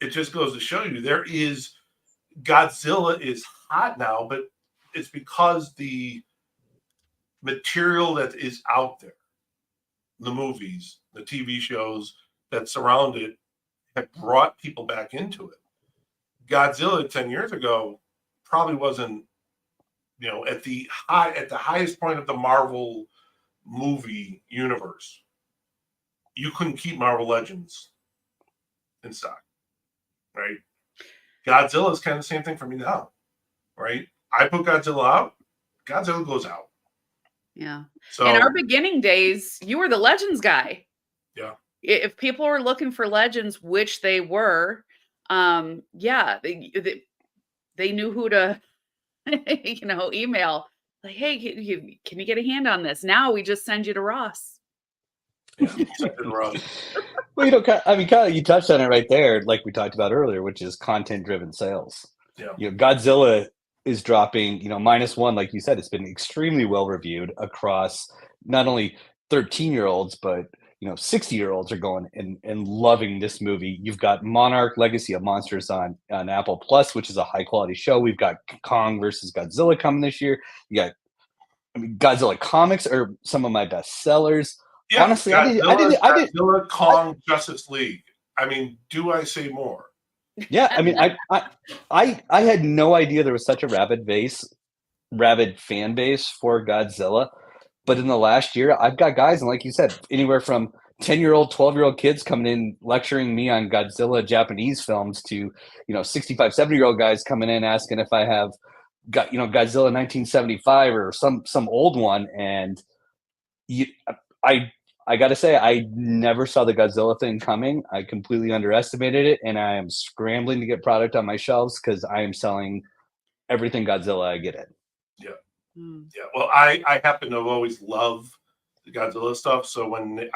it just goes to show you Godzilla is hot now, but it's because the material that is out there, the movies, the TV shows that surround it, have brought people back into it. Godzilla 10 years ago probably wasn't, at the highest point of the Marvel movie universe, you couldn't keep Marvel Legends in stock, right? Godzilla is kind of the same thing for me now, right? I put Godzilla out, Godzilla goes out. Yeah. So in our beginning days, you were the Legends guy. Yeah. If people were looking for Legends, which they were, yeah, they knew who to, email. Like, hey, can you get a hand on this? Now we just send you to Ross. Well, Kyle, you touched on it right there, like we talked about earlier, which is content-driven sales. Yeah. Godzilla is dropping, -1, like you said. It's been extremely well reviewed across not only 13-year-olds, but 60-year-olds are going and loving this movie. You've got Monarch: Legacy of Monsters on Apple Plus, which is a high quality show. We've got Kong versus Godzilla coming this year. You got, Godzilla comics are some of my best sellers. Yeah, honestly, Godzilla, Kong, Justice League. I mean, do I say more? Yeah, I mean, I had no idea there was such a rabid fan base for Godzilla. But in the last year, I've got guys, and like you said, anywhere from 10-year-old, 12-year-old kids coming in lecturing me on Godzilla Japanese films to 65, 70-year-old guys coming in asking if I have got Godzilla 1975 or some old one. And I got to say, I never saw the Godzilla thing coming. I completely underestimated it, and I am scrambling to get product on my shelves because I am selling everything Godzilla I get in. Yeah. Yeah. Well, I happen to always love the Godzilla stuff. So when the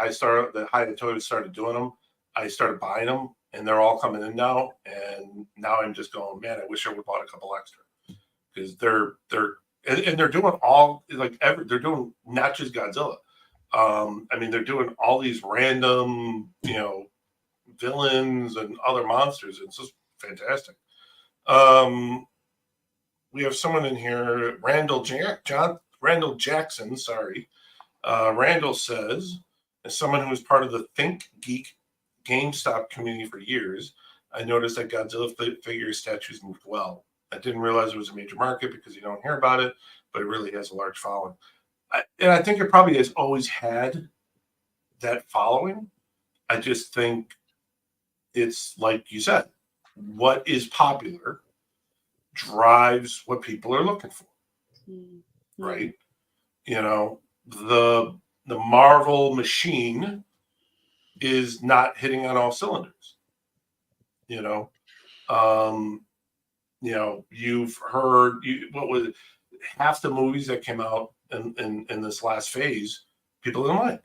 Haida Toys started doing them, I started buying them, and they're all coming in now. And now I'm just going, man, I wish I would have bought a couple extra, because they're doing all, they're doing not just Godzilla. I mean, they're doing all these random, villains and other monsters. It's just fantastic. We have someone in here, Randall Jackson. Sorry, Randall says, as someone who was part of the Think Geek GameStop community for years, I noticed that Godzilla figure statues moved well. I didn't realize it was a major market because you don't hear about it, but it really has a large following. And I think it probably has always had that following. I just think it's like you said, what is popular drives what people are looking for, right? The Marvel machine is not hitting on all cylinders. You've heard what was half the movies that came out in this last phase, people didn't like.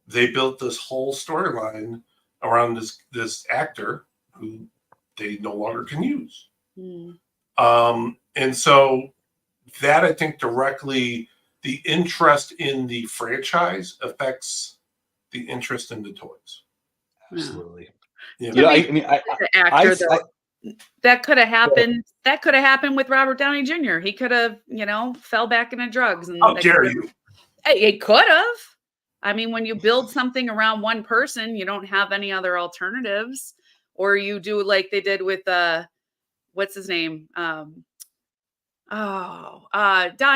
They built this whole storyline around this actor who they no longer can use. And so that, I think, directly, the interest in the franchise affects the interest in the toys. Absolutely. That could have happened. That could have happened with Robert Downey Jr. He could have, fell back into drugs. And how dare you? It could have. I mean, when you build something around one person, you don't have any other alternatives, or you do like they did with what's his name? Don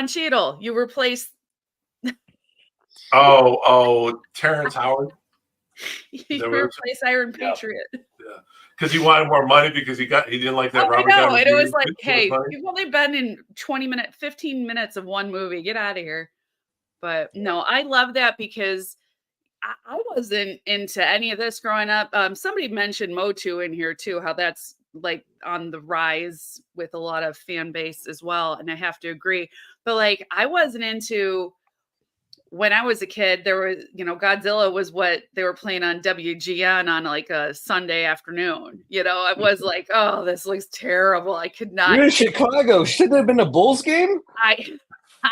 Cheadle. You replace. Terrence Howard. You replace Iron Patriot. Yeah. Because he wanted more money because he didn't like that Robert Downey Jr. And it was like, hey, you've only been in 15 minutes of one movie. Get out of here. But no, I love that because I wasn't into any of this growing up. Somebody mentioned Motu in here too, how that's like on the rise with a lot of fan base as well. And I have to agree. But like, I wasn't into, when I was a kid, there was, Godzilla was what they were playing on WGN on like a Sunday afternoon. I was like, oh, this looks terrible. I could not. You're in Chicago. Should there have been a Bulls game?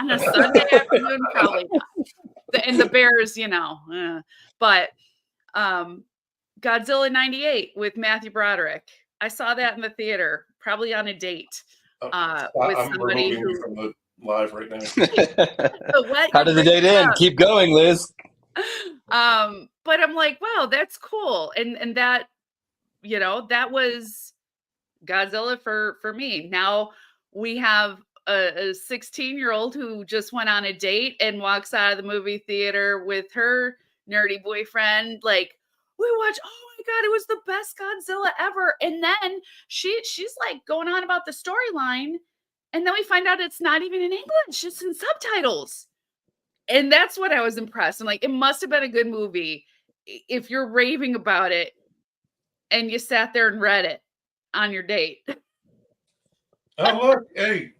On a Sunday afternoon, probably not. And the Bears, but Godzilla 98 with Matthew Broderick. I saw that in the theater, probably on a date with somebody who. From the live right now. How did the date end? Keep going, Liz. But I'm like, wow, that's cool, and that, that was Godzilla for me. Now we have a 16-year-old who just went on a date and walks out of the movie theater with her nerdy boyfriend. Like, we watch, oh my God, it was the best Godzilla ever. And then she's like going on about the storyline. And then we find out it's not even in English, it's in subtitles. And that's what I was impressed. I'm like, it must have been a good movie if you're raving about it and you sat there and read it on your date. Oh, look, hey,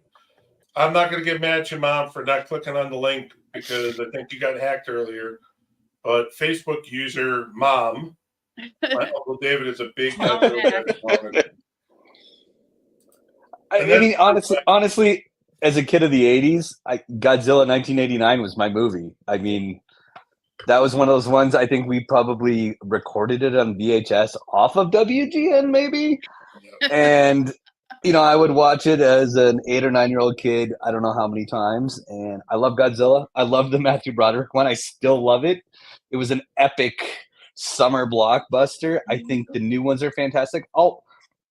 I'm not going to get mad at your mom for not clicking on the link because I think you got hacked earlier. But Facebook user mom, my Uncle David is a big Godzilla fan. I mean, honestly, as a kid of the 80s, Godzilla 1989 was my movie. I mean, that was one of those ones I think we probably recorded it on VHS off of WGN, maybe. And, I would watch it as an 8 or 9-year-old kid. I don't know how many times. And I love Godzilla. I love the Matthew Broderick one. I still love it. It was an epic summer blockbuster. I think the new ones are fantastic.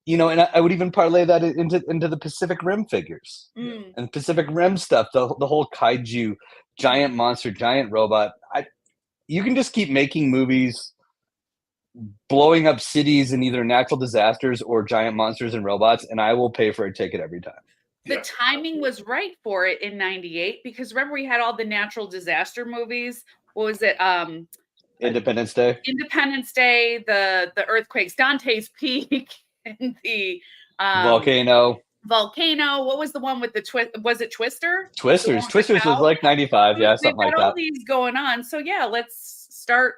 And I would even parlay that into the Pacific Rim figures and Pacific Rim stuff, the whole kaiju, giant monster, giant robot. You can just keep making movies, blowing up cities in either natural disasters or giant monsters and robots, and I will pay for a ticket every time. The timing was right for it in 98 because remember we had all the natural disaster movies. What was it? Independence Day. Independence Day, the earthquakes, Dante's Peak. And the Volcano. What was the one with the twist? Was it Twister? Twisters was like 95. Yeah, something like that. All these going on. So yeah, let's start.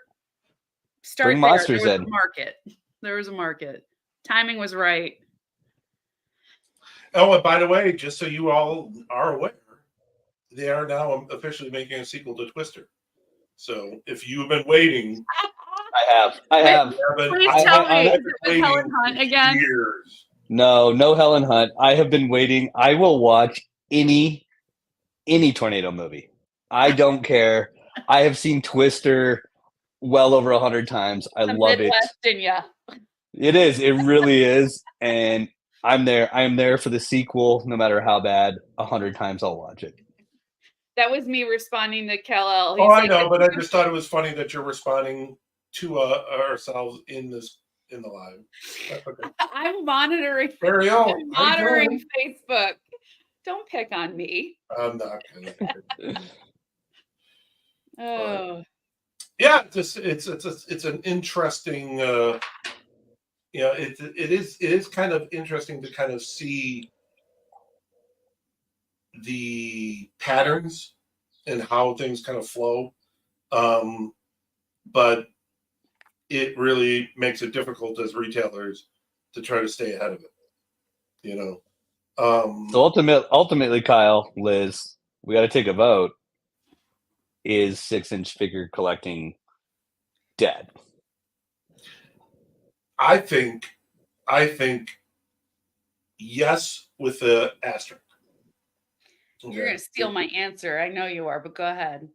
Bring there. monsters There was in. a market. There was a market. Timing was right. Oh, and by the way, just so you all are aware, they are now officially making a sequel to Twister. So if you've been waiting, I have. Please tell me, is it with Helen Hunt again? Years. No Helen Hunt. I have been waiting. I will watch any tornado movie. I don't care. I have seen Twister well over 100 times. I love it. It is. It really is. And I'm there. I am there for the sequel, no matter how bad. 100 times I'll watch it. That was me responding to Kal-El. I know, but I just thought it was funny that you're responding to ourselves in the live. That's okay. I'm monitoring. I'm monitoring Facebook. Don't pick on me. I'm not gonna. Oh. Yeah, it's an interesting. It is kind of interesting to kind of see the patterns and how things kind of flow, but it really makes it difficult as retailers to try to stay ahead of it. So ultimately, Kyle, Liz, we got to take a vote. Is 6-inch figure collecting dead? I think yes, with the asterisk. Okay. You're going to steal my answer. I know you are, but go ahead.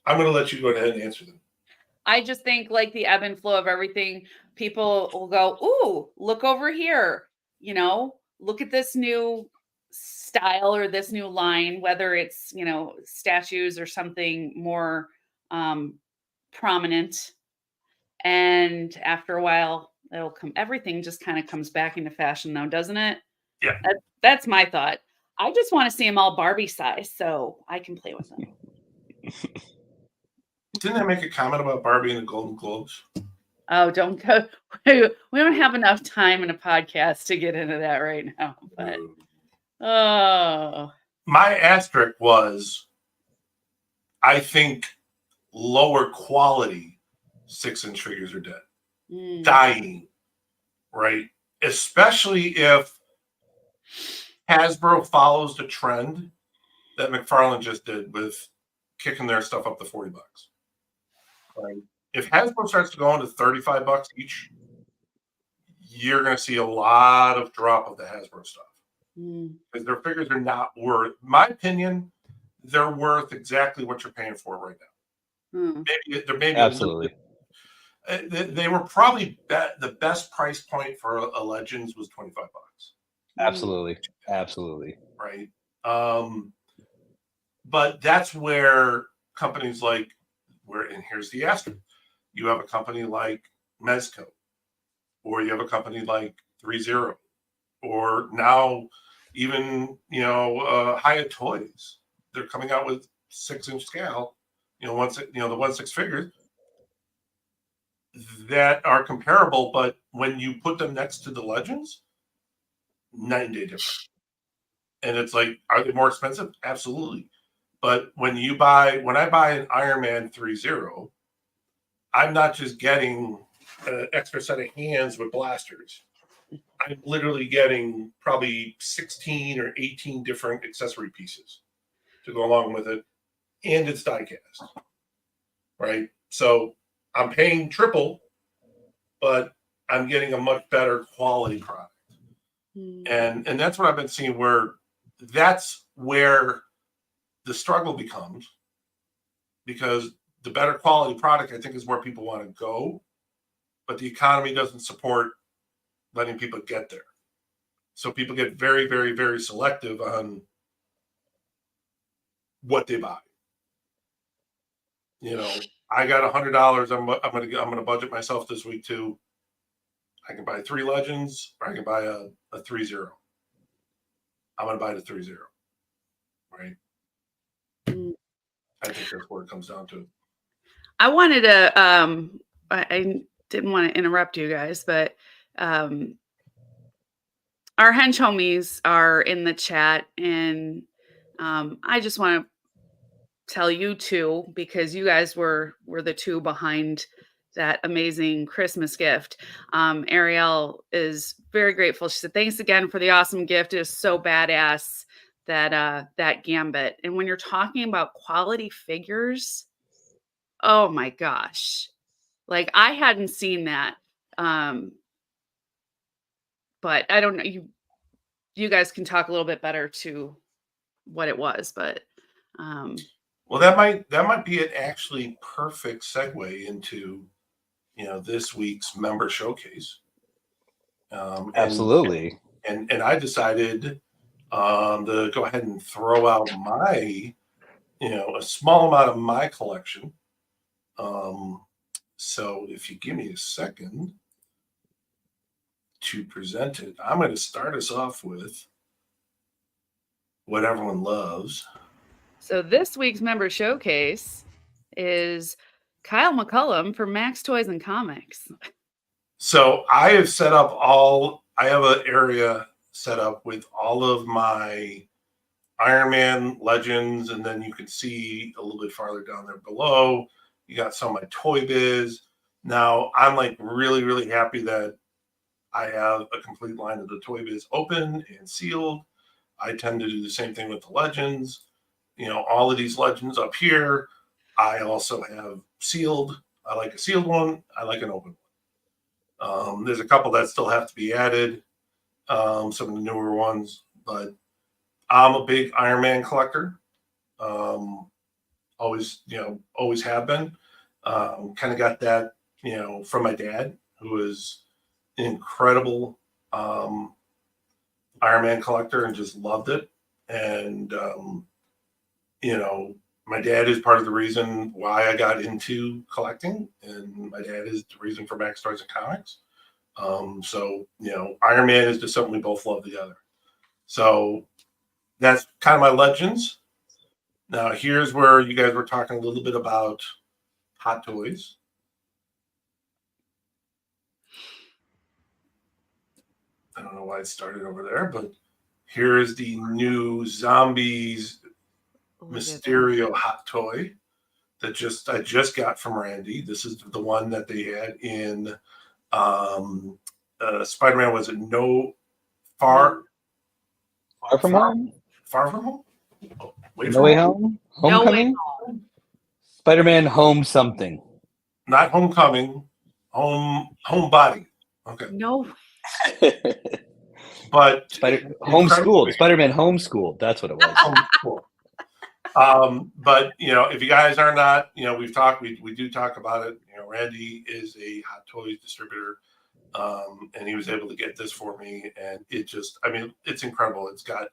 I'm going to let you go ahead and answer them. I just think like the ebb and flow of everything, people will go, ooh, look over here. Look at this new style or this new line, whether it's, statues or something more prominent. And after a while, everything just kind of comes back into fashion now, doesn't it? Yeah. That's my thought. I just want to see them all Barbie size so I can play with them. Didn't I make a comment about Barbie and the Golden Globes? Oh, don't go. We don't have enough time in a podcast to get into that right now. But my asterisk was, I think lower quality 6-inch figures are dead, dying, right? Especially if Hasbro follows the trend that McFarlane just did with kicking their stuff up to $40. Right? If Hasbro starts to go into $35 each, you're going to see a lot of drop of the Hasbro stuff because their figures are not worth. My opinion, they're worth exactly what you're paying for right now. Maybe absolutely. They were probably the best price point for a Legends was $25, Absolutely. Absolutely. right? But that's where companies like and here's the asterisk. You have a company like Mezco, or you have a company like 3-0, or now even Hyatt Toys. They're coming out with 6-inch scale, the 1/6 figures that are comparable, but when you put them next to the Legends, night and day different. And it's like, are they more expensive? Absolutely. But when I buy an Iron Man 3-0, I'm not just getting an extra set of hands with blasters. I'm literally getting probably 16 or 18 different accessory pieces to go along with it, and it's die cast, right? So I'm paying triple, but I'm getting a much better quality product. And that's what I've been seeing, that's where the struggle becomes, because the better quality product, I think, is where people want to go, but the economy doesn't support letting people get there. So people get very, very, very selective on what they buy. I got $100. I'm gonna budget myself this week to. I can buy 3 Legends, or I can buy a 3-0. I'm gonna buy the 3-0, right? I think that's where it comes down to. I wanted to I didn't want to interrupt you guys, but our hench homies are in the chat, and I just want to tell you two, because you guys were the two behind that amazing Christmas gift. Ariel is very grateful. She said, "Thanks again for the awesome gift. It is so badass, that Gambit." And when you're talking about quality figures, oh my gosh. Like, I hadn't seen that. But I don't know. You guys can talk a little bit better to what it was, but well, that might be an actually perfect segue into this week's member showcase. Absolutely. And I decided to go ahead and throw out my a small amount of my collection. So if you give me a second to present it, I'm going to start us off with what everyone loves. So this week's member showcase is Kyle McCullum from Max Toys and Comics. So I have I have an area set up with all of my Iron Man Legends, and then you can see a little bit farther down there below, you got some of my Toy Biz. Now I'm like really, really happy that I have a complete line of the Toy Biz open and sealed. I tend to do the same thing with the Legends. All of these Legends up here, I also have sealed. I like a sealed one. I like an open one. There's a couple that still have to be added, some of the newer ones, but I'm a big Iron Man collector. Always have been. Kind of got that, from my dad, who is an incredible Iron Man collector and just loved it. And, my dad is part of the reason why I got into collecting, and my dad is the reason for Max Toys and Comics. So, Iron Man is just something we both love together. So that's kind of my Legends. Now, here's where you guys were talking a little bit about Hot Toys. I don't know why it started over there, but here is the new Zombies Mysterio Hot Toy that I just got from Randy. This is the one that they had in Spider-Man. Was it Far From Home? Far From Home? Oh, No Way Home? Homecoming? Spider-Man Home something. Not Homecoming. Homebody. Okay. No. But Homeschooled. Spider-Man Homeschooled. That's what it was. But if you guys are not, we do talk about it. Randy is a Hot Toys distributor, and he was able to get this for me, and it's incredible. It's got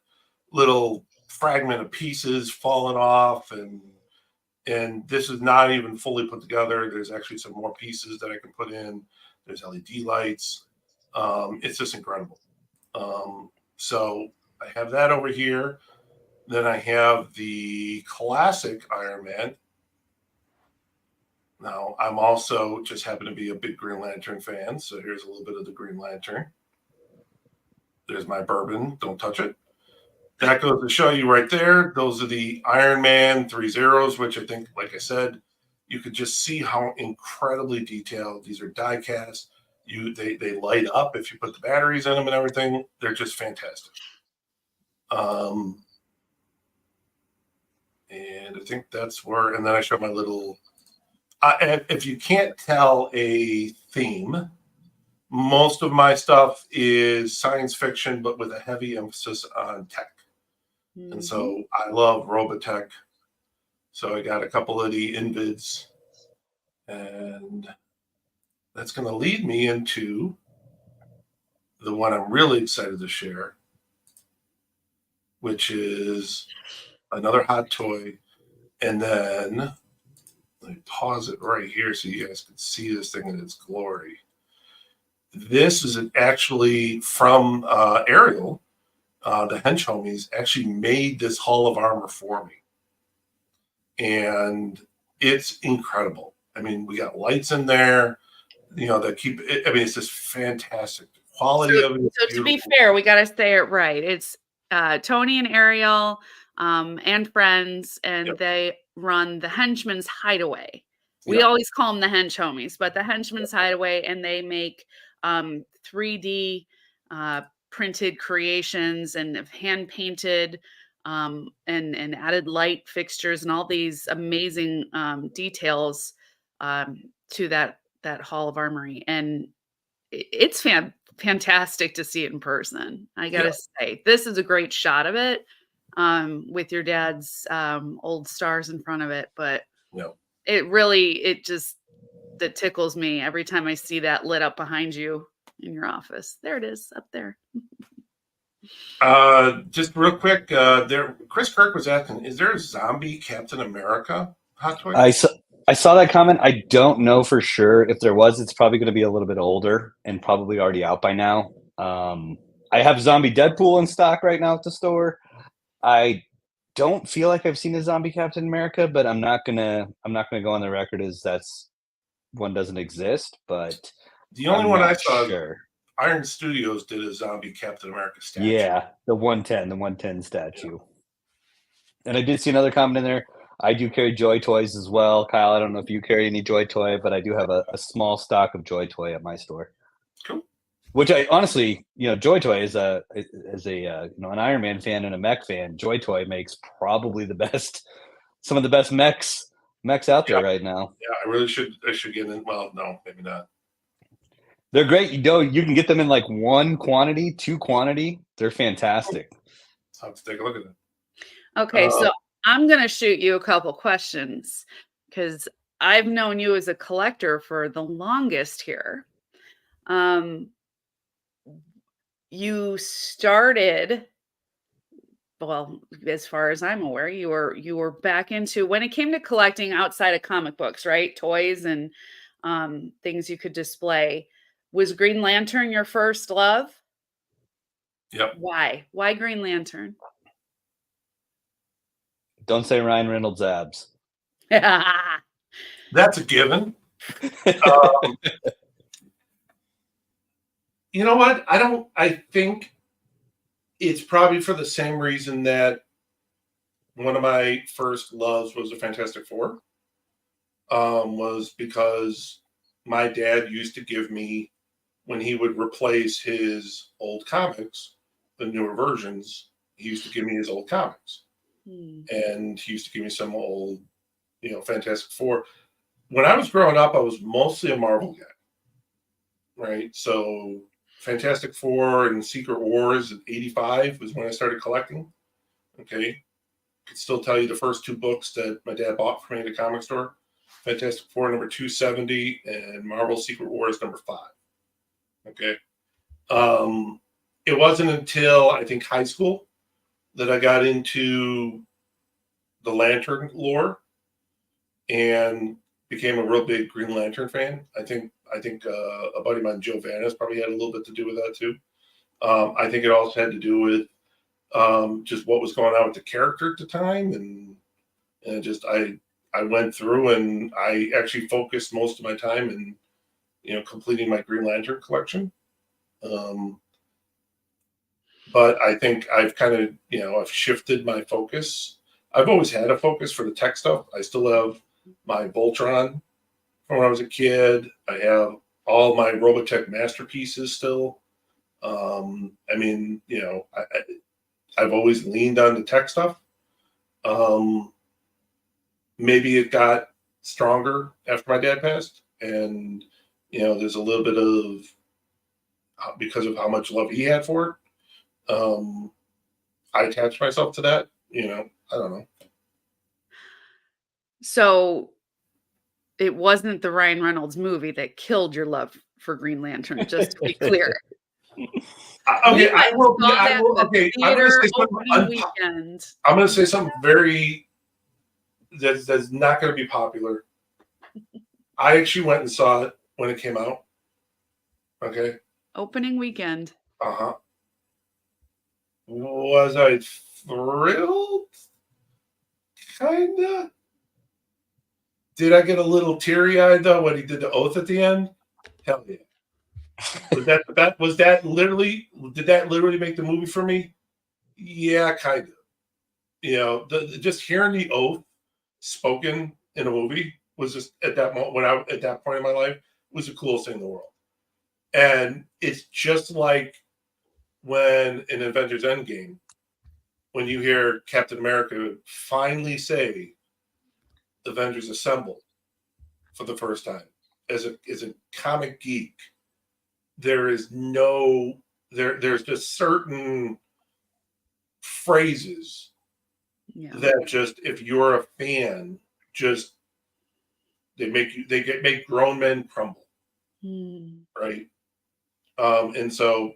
little fragment of pieces falling off, and this is not even fully put together. There's actually some more pieces that I can put in. There's LED lights. It's just incredible. So I have that over here. Then I have the classic Iron Man. Now, I'm also just happen to be a big Green Lantern fan. So here's a little bit of the Green Lantern. There's my bourbon. Don't touch it. That goes to show you right there. Those are the Iron Man 3 zeros, which I think, like I said, you could just see how incredibly detailed. These are die cast. They light up if you put the batteries in them and everything. They're just fantastic. And I think that's where, and then I show my little, if you can't tell a theme, most of my stuff is science fiction, but with a heavy emphasis on tech. Mm-hmm. And so I love Robotech. So I got a couple of the Invids, and that's going to lead me into the one I'm really excited to share, which is another hot toy. And then let me pause it right here so you guys can see this thing in its glory. This is actually from Ariel. The Hench homies actually made this Hall of Armor for me. And it's incredible. I mean, we got lights in there, that keep it. I mean, it's just fantastic. The quality of it. So to be fair, we got to say it right. It's Tony and Ariel and friends, and yep. They run the Henchman's Hideaway. We yep. always call them the Hench homies, but the Henchman's Hideaway, and they make 3D printed creations and hand painted and added light fixtures and all these amazing details to that Hall of Armory. And it's fantastic to see it in person. I gotta say, this is a great shot of it with your dad's old stars in front of it. But it just that tickles me every time I see that lit up behind you in your office. There it is up there. Just real quick, Chris Kirk was asking, is there a zombie Captain America hot toy? I saw that comment. I don't know for sure. If there was, it's probably going to be a little bit older and probably already out by now. I have zombie Deadpool in stock right now at the store. I don't feel like I've seen a zombie Captain America, but I'm not gonna go on the record as that's one doesn't exist. But the only one I saw, Iron Studios did a zombie Captain America statue. Yeah, the 110 statue. And I did see another comment in there. I do carry Joy Toys as well. Kyle, I don't know if you carry any Joy Toy, but I do have a small stock of Joy Toy at my store. Cool. Which I honestly, Joy Toy is an Iron Man fan and a mech fan. Joy Toy makes probably some of the best mechs out there right now. Yeah, I should get in. Well, no, maybe not. They're great. You can get them in like 1 quantity, 2 quantity. They're fantastic. I'll have to take a look at it. Okay, so I'm going to shoot you a couple questions because I've known you as a collector for the longest here. You started, well, as far as I'm aware, you were back into when it came to collecting outside of comic books, right? Toys and things you could display. Was Green Lantern your first love? Yep. Why? Why Green Lantern? Don't say Ryan Reynolds abs. That's a given. You know what? I think it's probably for the same reason that one of my first loves was the Fantastic Four. Was because my dad used to give me, when he would replace his old comics, the newer versions, he used to give me his old comics. And he used to give me some old, Fantastic Four. When I was growing up, I was mostly a Marvel guy, right? So Fantastic Four and Secret Wars at 85 was when I started collecting. Okay. could still tell you the first 2 books that my dad bought for me at a comic store: Fantastic Four number 270 and Marvel Secret Wars number 5. Okay. It wasn't until I think high school that I got into the Lantern lore and became a real big Green Lantern fan. I think a buddy of mine, Joe Vanis, probably had a little bit to do with that too. I think it also had to do with just what was going on with the character at the time, and just I went through and I actually focused most of my time in completing my Green Lantern collection. But I think I've kind of I've shifted my focus. I've always had a focus for the tech stuff. I still have my Voltron from when I was a kid. I have all my Robotech masterpieces still. I mean, I've always leaned on the tech stuff. Maybe it got stronger after my dad passed, and there's a little bit of because of how much love he had for it. I attached myself to that. I don't know. So it wasn't the Ryan Reynolds movie that killed your love for Green Lantern, just to be clear. Okay, I will. Okay, I'm going to say something. Weekend. I'm going to say something very that's not going to be popular. I actually went and saw it when it came out. Okay. Opening weekend. Uh-huh. Was I thrilled? Kinda. Did I get a little teary-eyed though when he did the oath at the end? Hell yeah. Did that literally make the movie for me? Yeah, kind of. Just hearing the oath spoken in a movie was just at that moment at that point in my life was the coolest thing in the world. And it's just like when in Avengers Endgame, when you hear Captain America finally say Avengers Assemble for the first time. As a comic geek, there's just certain phrases that just, if you're a fan, just they make grown men crumble. Right. And so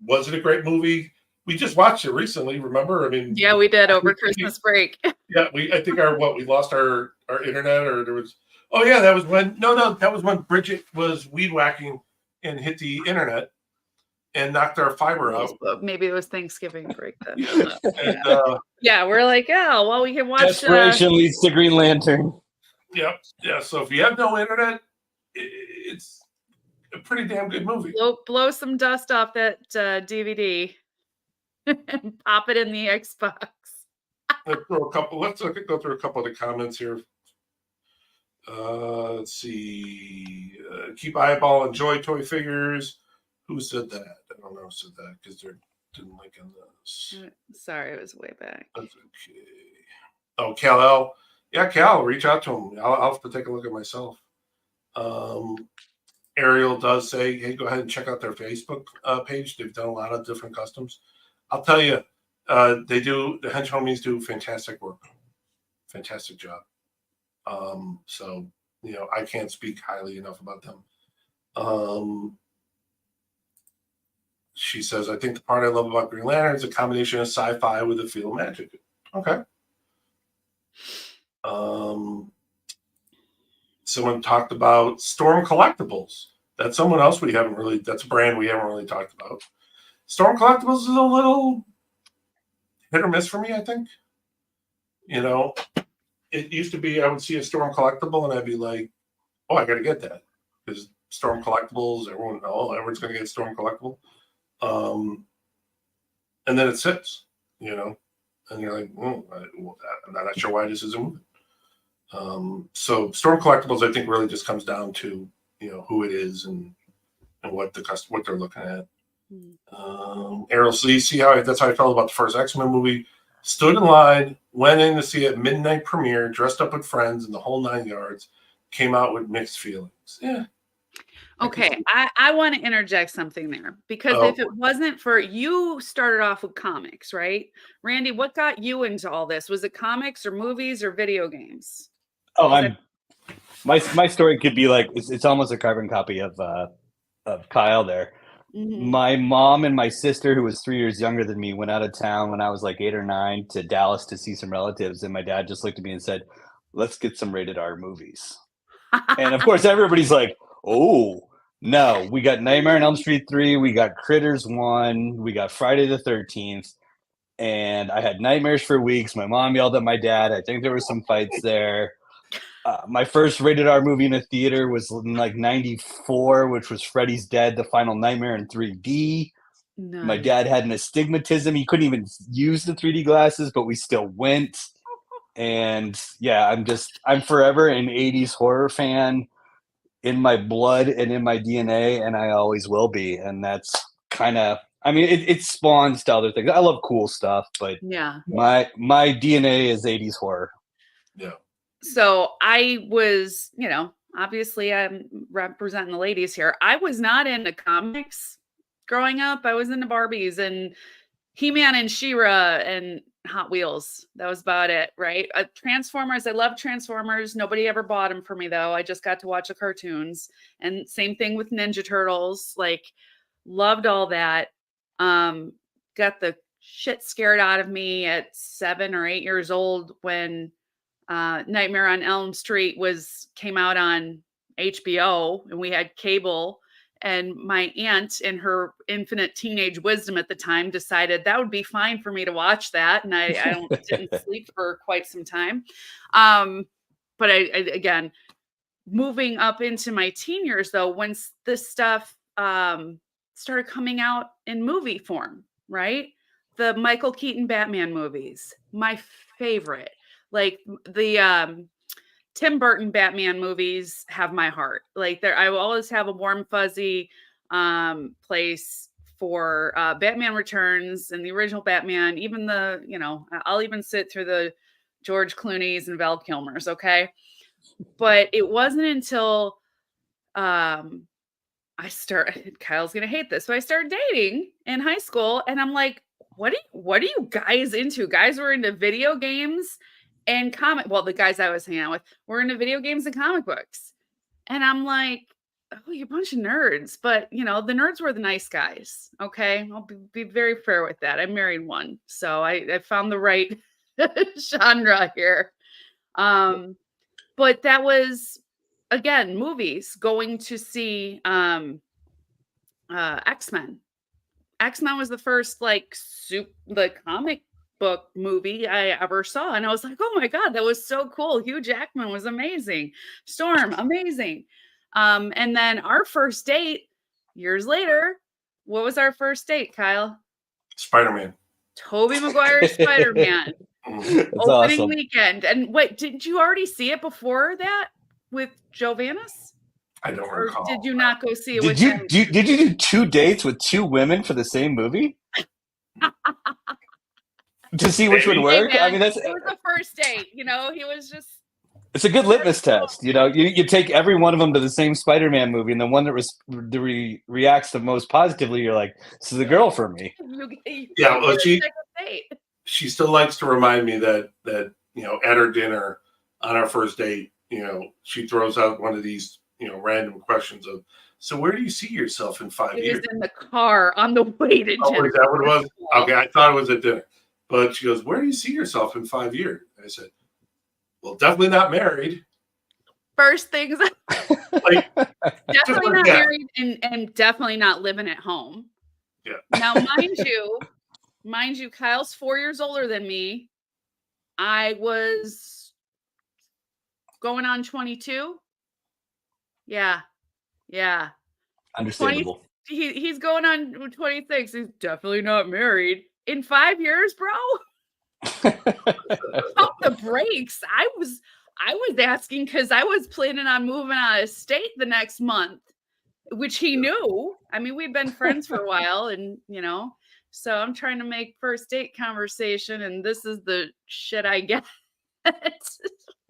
was it a great movie? We just watched it recently, remember? I mean, yeah, we did over Christmas break. Yeah, I think we lost our internet, or there was. Oh yeah, that was when Bridget was weed whacking and hit the internet and knocked our fiber out. Maybe it was Thanksgiving break then. Yeah, we're like, oh, well, we can watch. Desperation leads to Green Lantern. Yep. Yeah. So if you have no internet, it's a pretty damn good movie. Blow some dust off that DVD and pop it in the Xbox. Let's go through a couple of the comments here. Let's see. Keep eyeballing Joy Toy Figures. Who said that? I don't know who said that because they didn't like on this. Sorry, it was way back. That's okay. Oh, Cal-El. Yeah, Cal, reach out to him. I'll have to take a look at myself. Ariel does say, hey, go ahead and check out their Facebook page. They've done a lot of different customs. I'll tell you, the Hench Homies do fantastic work. Fantastic job. So, I can't speak highly enough about them. She says, I think the part I love about Green Lantern is a combination of sci-fi with a feel of magic. Okay. Someone talked about Storm Collectibles. That's someone else that's a brand we haven't really talked about. Storm Collectibles is a little hit or miss for me, I think. It used to be I would see a Storm Collectible and I'd be like, oh, I got to get that. Because Storm Collectibles, everyone's going to get Storm Collectible. And then it sits, and you're like, I'm not sure why this isn't moving. So Storm Collectibles, I think, really just comes down to, who it is and what they're looking at. Errol, so you see that's how I felt about the first X-Men movie. Stood in line, went in to see it midnight premiere, dressed up with friends and the whole 9 yards. Came out with mixed feelings. Yeah, Okay, I want to interject something there because Oh. if it wasn't for you started off with comics, right? Randy, what got you into all this? Was it comics or movies or video games? Oh, 'Cause I'm my story could be like it's almost a carbon copy of Kyle there. Mhm. My mom and my sister, who was 3 years younger than me, went out of town when I was like 8 or 9 to Dallas to see some relatives, and my dad just looked at me and said, "Let's get some rated R movies." And of course, everybody's like, "Oh, no, we got Nightmare on Elm Street 3, we got Critters 1, we got Friday the 13th." And I had nightmares for weeks. My mom yelled at my dad. I think there were some fights there. My first rated R movie in a theater was in like '94, which was Freddy's Dead: The Final Nightmare in 3D. My Nice. dad had an astigmatism. He couldn't even use the 3D glasses, but we still went. And yeah, I'm forever an 80s horror fan in my blood and in my DNA, and I always will be. And that's kind of, I mean, it spawns to other things. I love cool stuff, but Yeah. my DNA is 80s horror. Yeah. So I was, obviously I'm representing the ladies here. I was not into comics growing up. I was into Barbies and He-Man and She-Ra and Hot Wheels. That was about it, right? Transformers. I love Transformers. Nobody ever bought them for me though. I just got to watch the cartoons. And same thing with Ninja Turtles. Like, loved all that. Got the shit scared out of me at 7 or 8 years old when Nightmare on Elm Street came out on HBO and we had cable. And my aunt, in her infinite teenage wisdom at the time, decided that would be fine for me to watch that. And I didn't sleep for quite some time. But I again, moving up into my teen years, though, once this stuff started coming out in movie form, right? The Michael Keaton Batman movies, my favorite. Like the Tim Burton Batman movies have my heart. Like I will always have a warm fuzzy place for Batman Returns and the original Batman. Even I'll even sit through the George Clooney's and Val Kilmer's. Okay, but it wasn't until Kyle's gonna hate this. So I started dating in high school, and I'm like, what are you guys into? Guys were into video games and the guys I was hanging out with were into video games and comic books. And I'm like, oh, you're a bunch of nerds. But the nerds were the nice guys. Okay. I'll be very fair with that. I married one. So I found the right genre here. But that was again movies, going to see X-Men. X-Men was the first the comic book movie I ever saw, and I was like, oh my god, that was so cool. Hugh Jackman was amazing. Storm, amazing. And then our first date years later, what was our first date, Kyle? Spider-Man. Tobey Maguire's Spider-Man. That's Opening awesome. weekend. And wait, did you already see it before that with Jovanus? I don't Or recall. did you not go see it Did with you him? did you do 2 dates with 2 women for the same movie? To see which would Maybe. work? Hey, I man, mean, it was the first date. He was just it's a good litmus test. You take every one of them to the same Spider-Man movie, and the one that reacts the most positively, you're like, this is a girl for me. Yeah, well, second date. she still likes to remind me that at her dinner on our first date, she throws out one of these random questions of, so where do you see yourself in 5 It years? was in the car on the way to Oh, dinner. is that what it was? Okay, I thought it was at dinner. But she goes, where do you see yourself in 5 years? I said, well, definitely not married. First things, Like, definitely like not that. married and definitely not living at home. Yeah. Now, mind you, Kyle's 4 years older than me. I was going on 22. Yeah. Understandable. He's going on 26. He's definitely not married. In 5 years, bro. Pump the brakes. I was asking because I was planning on moving out of state the next month, which he knew. I mean, we've been friends for a while, and so I'm trying to make first date conversation, and this is the shit I get.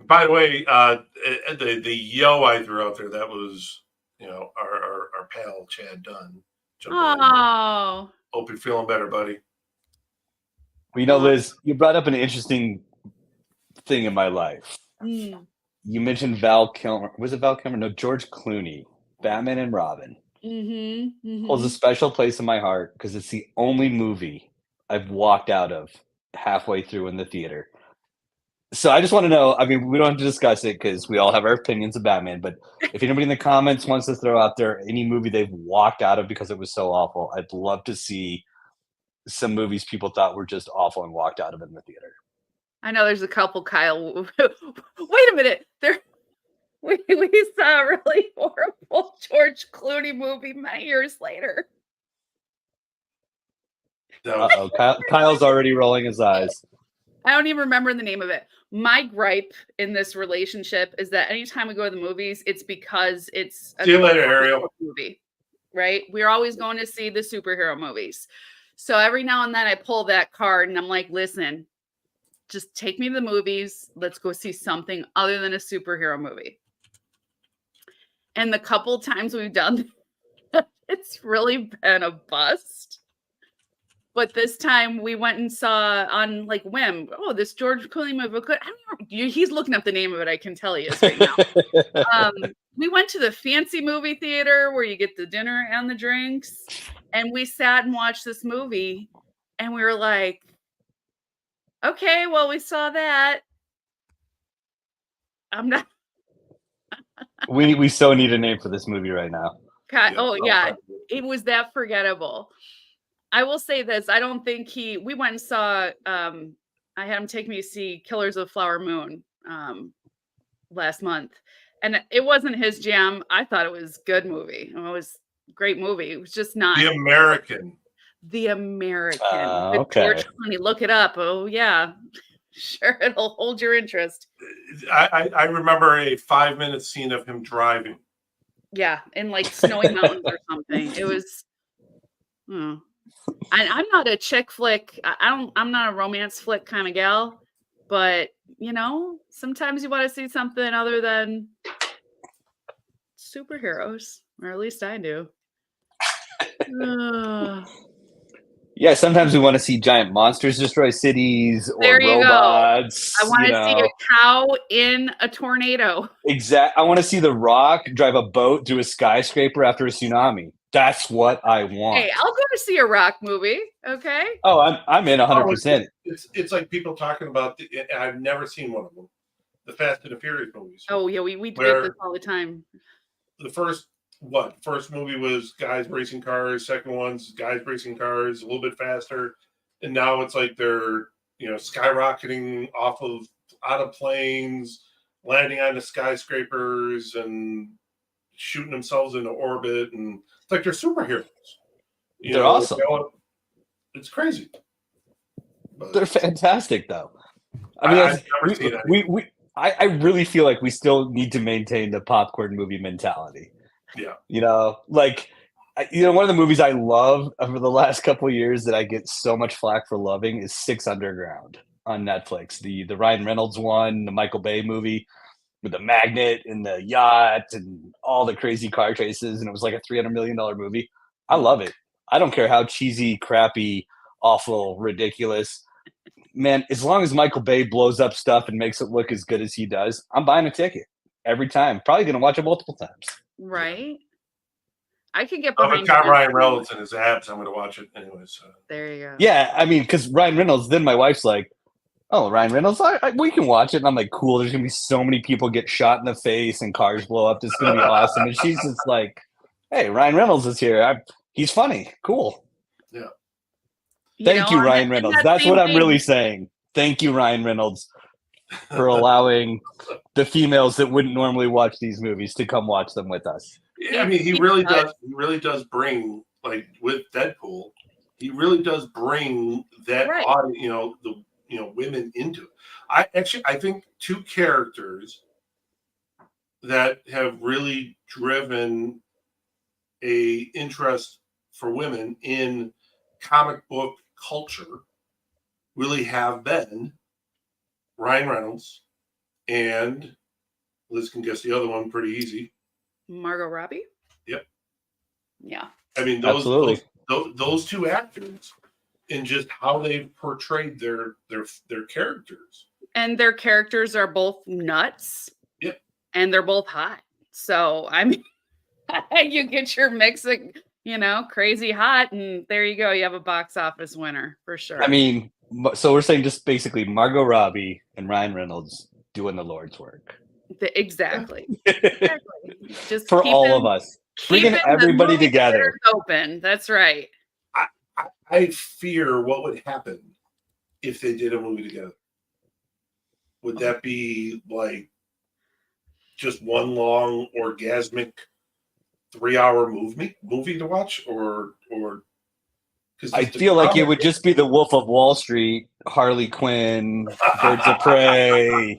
By the way, the yo I threw out there, that was our pal Chad Dunn. Oh, Hope you're feeling better, buddy. Well, Liz, you brought up an interesting thing in my life. mm, You mentioned Val Kilmer. Was it Val Kilmer? No, George Clooney. Batman and Robin holds a special place in my heart because it's the only movie I've walked out of halfway through in the theater. So I just want to know, I mean, we don't have to discuss it because we all have our opinions of Batman, but if anybody in the comments wants to throw out there any movie they've walked out of because it was so awful, I'd love to see some movies people thought were just awful and walked out of in the theater. I know there's a couple, Kyle. Wait a minute. We saw a really horrible George Clooney movie many years later. Uh-oh, Kyle's already rolling his eyes. I don't even remember the name of it. My gripe in this relationship is that anytime we go to the movies, it's because it's a See you later, Ariel. movie, right? We're always going to see the superhero movies. So every now and then I pull that card and I'm like, listen, just take me to the movies. Let's go see something other than a superhero movie. And the couple times we've done that, it's really been a bust. But this time we went and saw on like whim. Oh, this George Clooney movie. He's looking up the name of it. I can tell he is right now. We went to the fancy movie theater where you get the dinner and the drinks, and we sat and watched this movie, and we were like, "Okay, well, we saw that. I'm not." We so need a name for this movie right now. God, oh yeah, it was that forgettable. I will say this. I don't think we went and saw, I had him take me to see Killers of the Flower Moon last month. And it wasn't his jam. I thought it was a good movie. It was a great movie. It was just not. The American. With George Clooney. Look it up. Oh, yeah. Sure, it'll hold your interest. I remember a 5-minute scene of him driving. Yeah, in like snowy mountains or something. It was... I'm not a chick flick. I'm not a romance flick kind of gal, but sometimes you want to see something other than superheroes, or at least I do. Yeah, sometimes we want to see giant monsters destroy cities or robots. I want to see a cow in a tornado. I want to see The Rock drive a boat through a skyscraper after a tsunami. That's what I want. Hey, I'll go to see a Rock movie. Okay. Oh, I'm in 100%. It's like people talking about. I've never seen one of them. The Fast and the Furious movies. Oh yeah, we do this all the time. The first movie was guys racing cars. Second one's guys racing cars a little bit faster, and now it's like they're skyrocketing out of planes, landing on the skyscrapers, and shooting themselves into orbit, and it's like they're superheroes. They're awesome. It's crazy. But they're fantastic, though. I mean, I've never seen that. I really feel like we still need to maintain the popcorn movie mentality. Yeah. One of the movies I love over the last couple of years that I get so much flack for loving is Six Underground on Netflix. The Ryan Reynolds one, the Michael Bay movie with the magnet and the yacht and all the crazy car chases, and it was like a $300 million movie. I love it. I don't care how cheesy, crappy, awful, ridiculous. Man, as long as Michael Bay blows up stuff and makes it look as good as he does, I'm buying a ticket every time. Probably going to watch it multiple times. Right. I could get behind. If it's got Ryan Reynolds and his abs, I'm going to watch it anyway. So. There you go. Yeah, I mean, because Ryan Reynolds. Then my wife's like, "Oh, Ryan Reynolds, we can watch it." And I'm like, "Cool." There's going to be so many people get shot in the face and cars blow up. It's going to be awesome. And she's just like, "Hey, Ryan Reynolds is here. He's funny. Cool." Yeah. Thank you, Ryan Reynolds. That's what I'm really saying. Thank you, Ryan Reynolds, for allowing the females that wouldn't normally watch these movies to come watch them with us. Yeah, I mean, he really does. He really does bring, like with Deadpool, he really does bring that audience, women into it. I think two characters that have really driven a interest for women in comic book culture really have been Ryan Reynolds and Liz can guess the other one pretty easy. Margot Robbie? Yeah. I mean, Absolutely. those two actors and just how they've portrayed their characters. And their characters are both nuts. Yep. And they're both hot. So I mean, you get your mix of, crazy hot, and there you go. You have a box office winner for sure. I mean, so we're saying just basically Margot Robbie and Ryan Reynolds doing the Lord's work. Exactly. Just For all of us. Bringing everybody together. Open. That's right. I fear what would happen if they did a movie together. Would that be like just one long orgasmic 3-hour movie to watch, or I feel like it would just be the Wolf of Wall Street, Harley Quinn, Birds of Prey,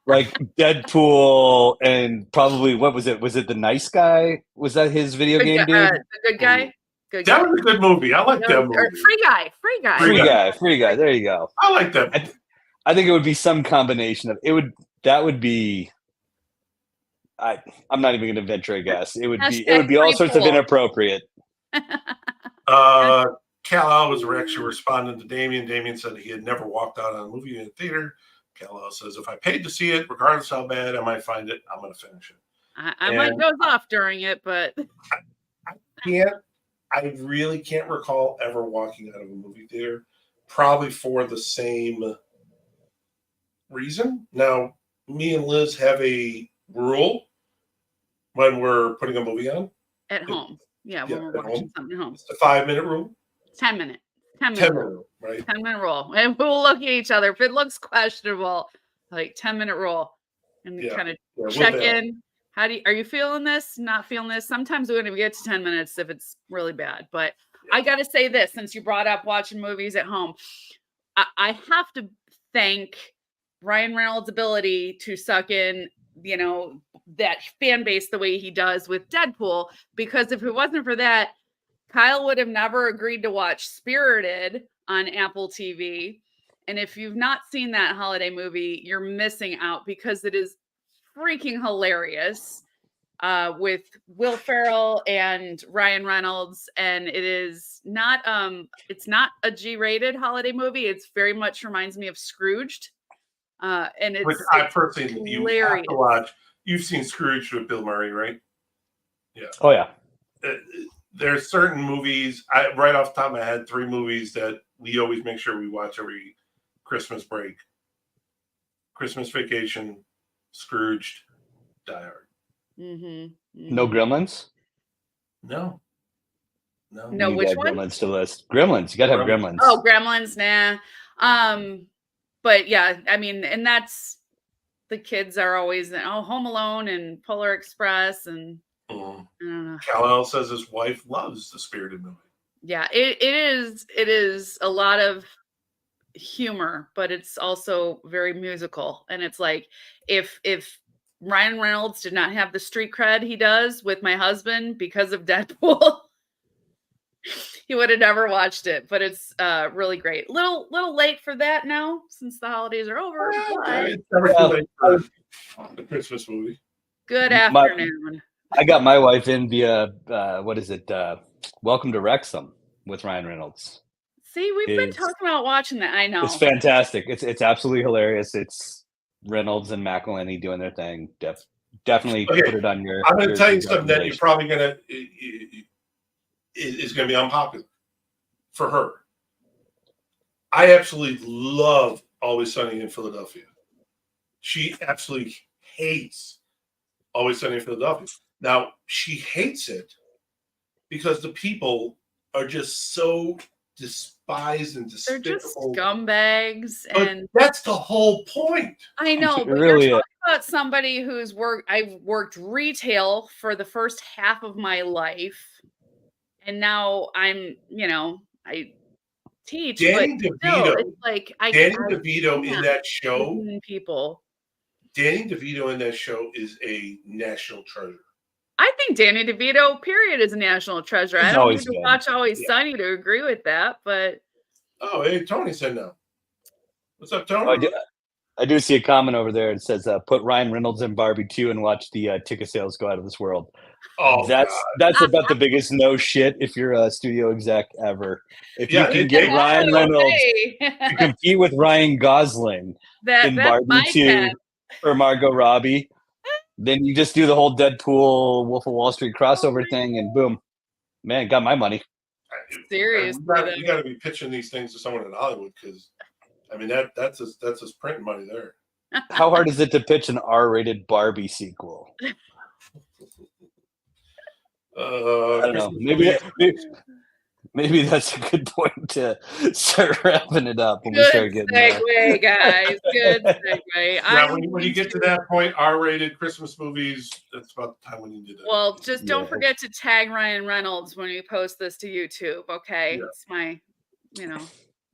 like Deadpool, and probably what was it? Was it The Nice Guy? Was that his video game dude? The Good Guy. That was a good movie. I like that movie. Free Guy. Free Guy. There you go. I like that. I think it would be some combination of it. That would be. I'm not even going to venture a guess. It would be all sorts of inappropriate. Kal-El was actually responding to Damien. Damien said he had never walked out on a movie in a theater. Kal-El says, if I paid to see it, regardless how bad I might find it, I'm going to finish it. I might doze off during it, but I really can't recall ever walking out of a movie theater, probably for the same reason. Now, me and Liz have a rule when we're putting a movie on. At home. Yeah, when we're watching something at home. It's a 5-minute rule. 10 minute. 10-minute rule, right? 10-minute rule. And we'll look at each other. If it looks questionable, like 10-minute rule. And kind of check in. Are you feeling this? Not feeling this? Sometimes we're going to get to 10 minutes if it's really bad. But I got to say this, since you brought up watching movies at home, I have to thank Ryan Reynolds' ability to suck in, that fan base the way he does with Deadpool, because if it wasn't for that, Kyle would have never agreed to watch Spirited on Apple TV. And if you've not seen that holiday movie, you're missing out, because it is freaking hilarious with Will Ferrell and Ryan Reynolds. And it is not, it's not a G-rated holiday movie. It's very much reminds me of Scrooged. And it's, which I personally, you have to watch. You've seen Scrooge with Bill Murray, right? Yeah. Oh yeah. There's certain movies. Right off the top of my head, 3 movies that we always make sure we watch every Christmas break: Christmas Vacation, Scrooged, Die Hard. Mm-hmm. No Gremlins. No. Which one? Gremlins to list. Gremlins. You gotta have Gremlins. Oh, Gremlins. Nah. But yeah, I mean, and that's, the kids are always Home Alone and Polar Express, and I don't know. Kal-El says his wife loves the Spirited movie. Yeah, it is a lot of humor, but it's also very musical. And it's like, if Ryan Reynolds did not have the street cred he does with my husband because of Deadpool, he would have never watched it. But it's really great. Little late for that now, since the holidays are over. It's never too late for the Christmas movie. Good afternoon. I got my wife in via Welcome to Wrexham with Ryan Reynolds. See, we've been talking about watching that. I know. It's fantastic. It's absolutely hilarious. It's Reynolds and McElhenney doing their thing. Definitely put it on your. I'm going to tell you something that you're probably going to is going to be unpopular for her. I absolutely love Always Sunny in Philadelphia. She absolutely hates Always Sunny in Philadelphia. Now, she hates it because the people are just so despised and despicable. They're just scumbags, and that's the whole point. I know, but really you're talking about somebody who's I've worked retail for the first half of my life, and now I'm, I teach. Danny DeVito, it's like Danny DeVito in that show. People. Danny DeVito in that show is a national treasure. I think Danny DeVito, period, is a national treasure. I don't need to watch Always Sunny to agree with that, but. Oh, hey, Tony said no. What's up, Tony? I do see a comment over there. It says, "Put Ryan Reynolds in Barbie 2 and watch the ticket sales go out of this world." Oh, That's about the biggest no shit if you're a studio exec ever. If Yeah, you can it- get it- Ryan Reynolds Hey. to compete with Ryan Gosling in That's my Barbie 2 cat. or Margot Robbie, then you just do the whole Deadpool Wolf of Wall Street crossover thing, and boom, man, got my money. Seriously, we got to be pitching these things to someone in Hollywood because, I mean, that's his print money there. How hard is it to pitch an R-rated Barbie sequel? I don't know. Maybe that's a good point to start wrapping it up when we Good start getting there. segue, guys. Good segue. Yeah, when you get to that point, R-rated Christmas movies, that's about the time when you do that. Well, just don't Yeah. forget to tag Ryan Reynolds when you post this to YouTube. Okay, Yeah. it's my,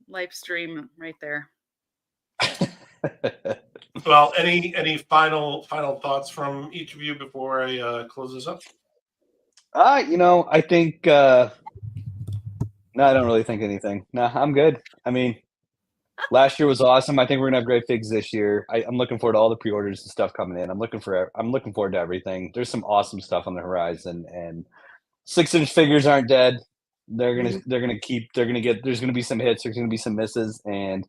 live stream right there. Well, any final thoughts from each of you before I close this up? I think no, I don't really think anything. No, I'm good. I mean, last year was awesome. I think we're gonna have great figs this year. I'm looking forward to all the pre-orders and stuff coming in. I'm looking forward to everything. There's some awesome stuff on the horizon, and 6-inch figures aren't dead. There's gonna be some hits, there's gonna be some misses, and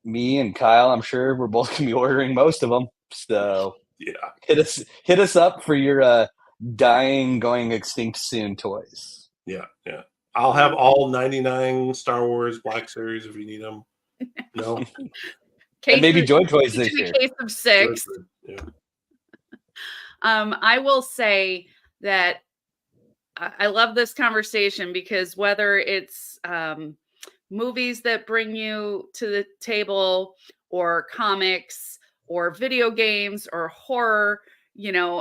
me and Kyle, I'm sure we're both gonna be ordering most of them. So Yeah. hit us up for your dying, going extinct soon toys. Yeah. I'll have all 99 Star Wars Black Series if you need them. No, And maybe Joy Toys this in year. the case of 6. Yeah. I will say that I love this conversation because whether it's movies that bring you to the table or comics or video games or horror,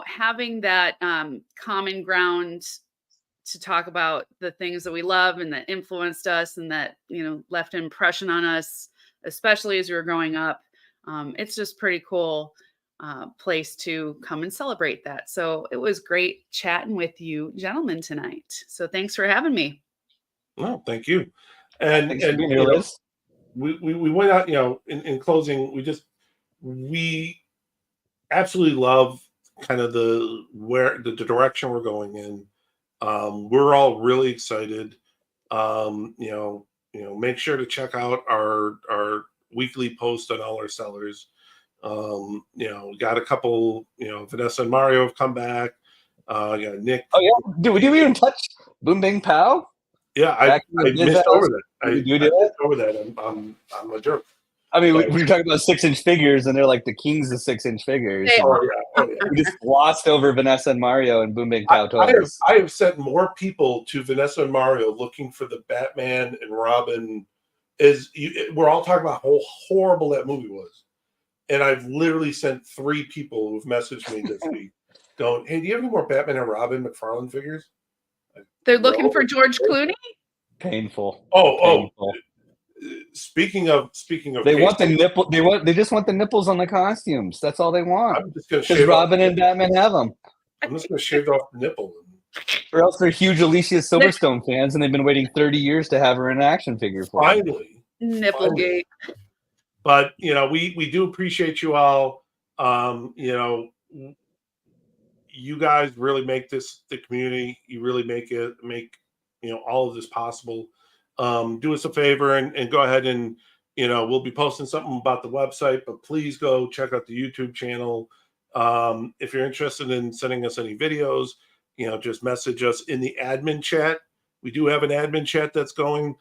having that common ground to talk about the things that we love and that influenced us and that, left an impression on us, especially as we were growing up. It's just pretty cool place to come and celebrate that. So it was great chatting with you gentlemen tonight. So thanks for having me. No, thank you. And Thanks for being you here, know, Liz. we went out, in closing, we absolutely love kind of the direction we're going in. We're all really excited. Make sure to check out our weekly post on all our sellers. We got a couple, Vanessa and Mario have come back. Got Nick. Oh yeah, did we even touch Boom Bang Pow? Yeah, I missed over that. I missed over that. I'm a jerk. I mean, we were talking about 6-inch figures, and they're like the kings of 6-inch figures. They Oh yeah. We just glossed over Vanessa and Mario and Boom Bang Pow toys. I have sent more people to Vanessa and Mario looking for the Batman and Robin. We're all talking about how horrible that movie was, and I've literally sent 3 people who've messaged me this week, going, "Hey, do you have any more Batman and Robin McFarlane figures?" They're looking for George Clooney. Painful. Oh. Speaking of, they want the nipple. They just want the nipples on the costumes. That's all they want. I'm just gonna Because shave Robin and Batman have them. I'm just gonna shave off the nipple. Or else they're huge Alicia Silverstone fans, and they've been waiting 30 years to have her in an action figure for them. Finally, Nipplegate. but we do appreciate you all. You guys really make this the community. You really make all of this possible. Do us a favor and go ahead and we'll be posting something about the website, but please go check out the YouTube channel. If you're interested in sending us any videos, just message us in the admin chat. We do have an admin chat that's going.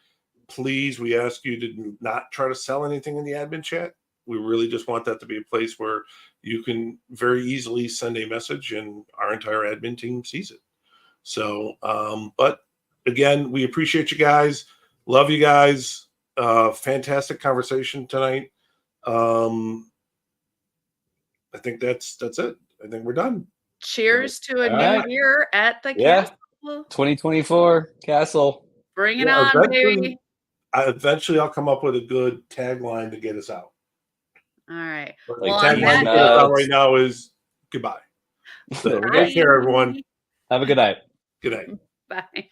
Please, we ask you to not try to sell anything in the admin chat. We really just want that to be a place where you can very easily send a message and our entire admin team sees it. So, but again, we appreciate you guys. Love you guys. Fantastic conversation tonight. I think that's it. I think we're done. Cheers to a All new right. year at the Yeah. castle. 2024 Castle. Bring it Yeah, on, eventually- baby. Eventually, I'll come up with a good tagline to get us out. All right. But Like the on tagline that to get us out note- right now is goodbye. So There we go. take care, everyone. Have a good night. Good night. Bye.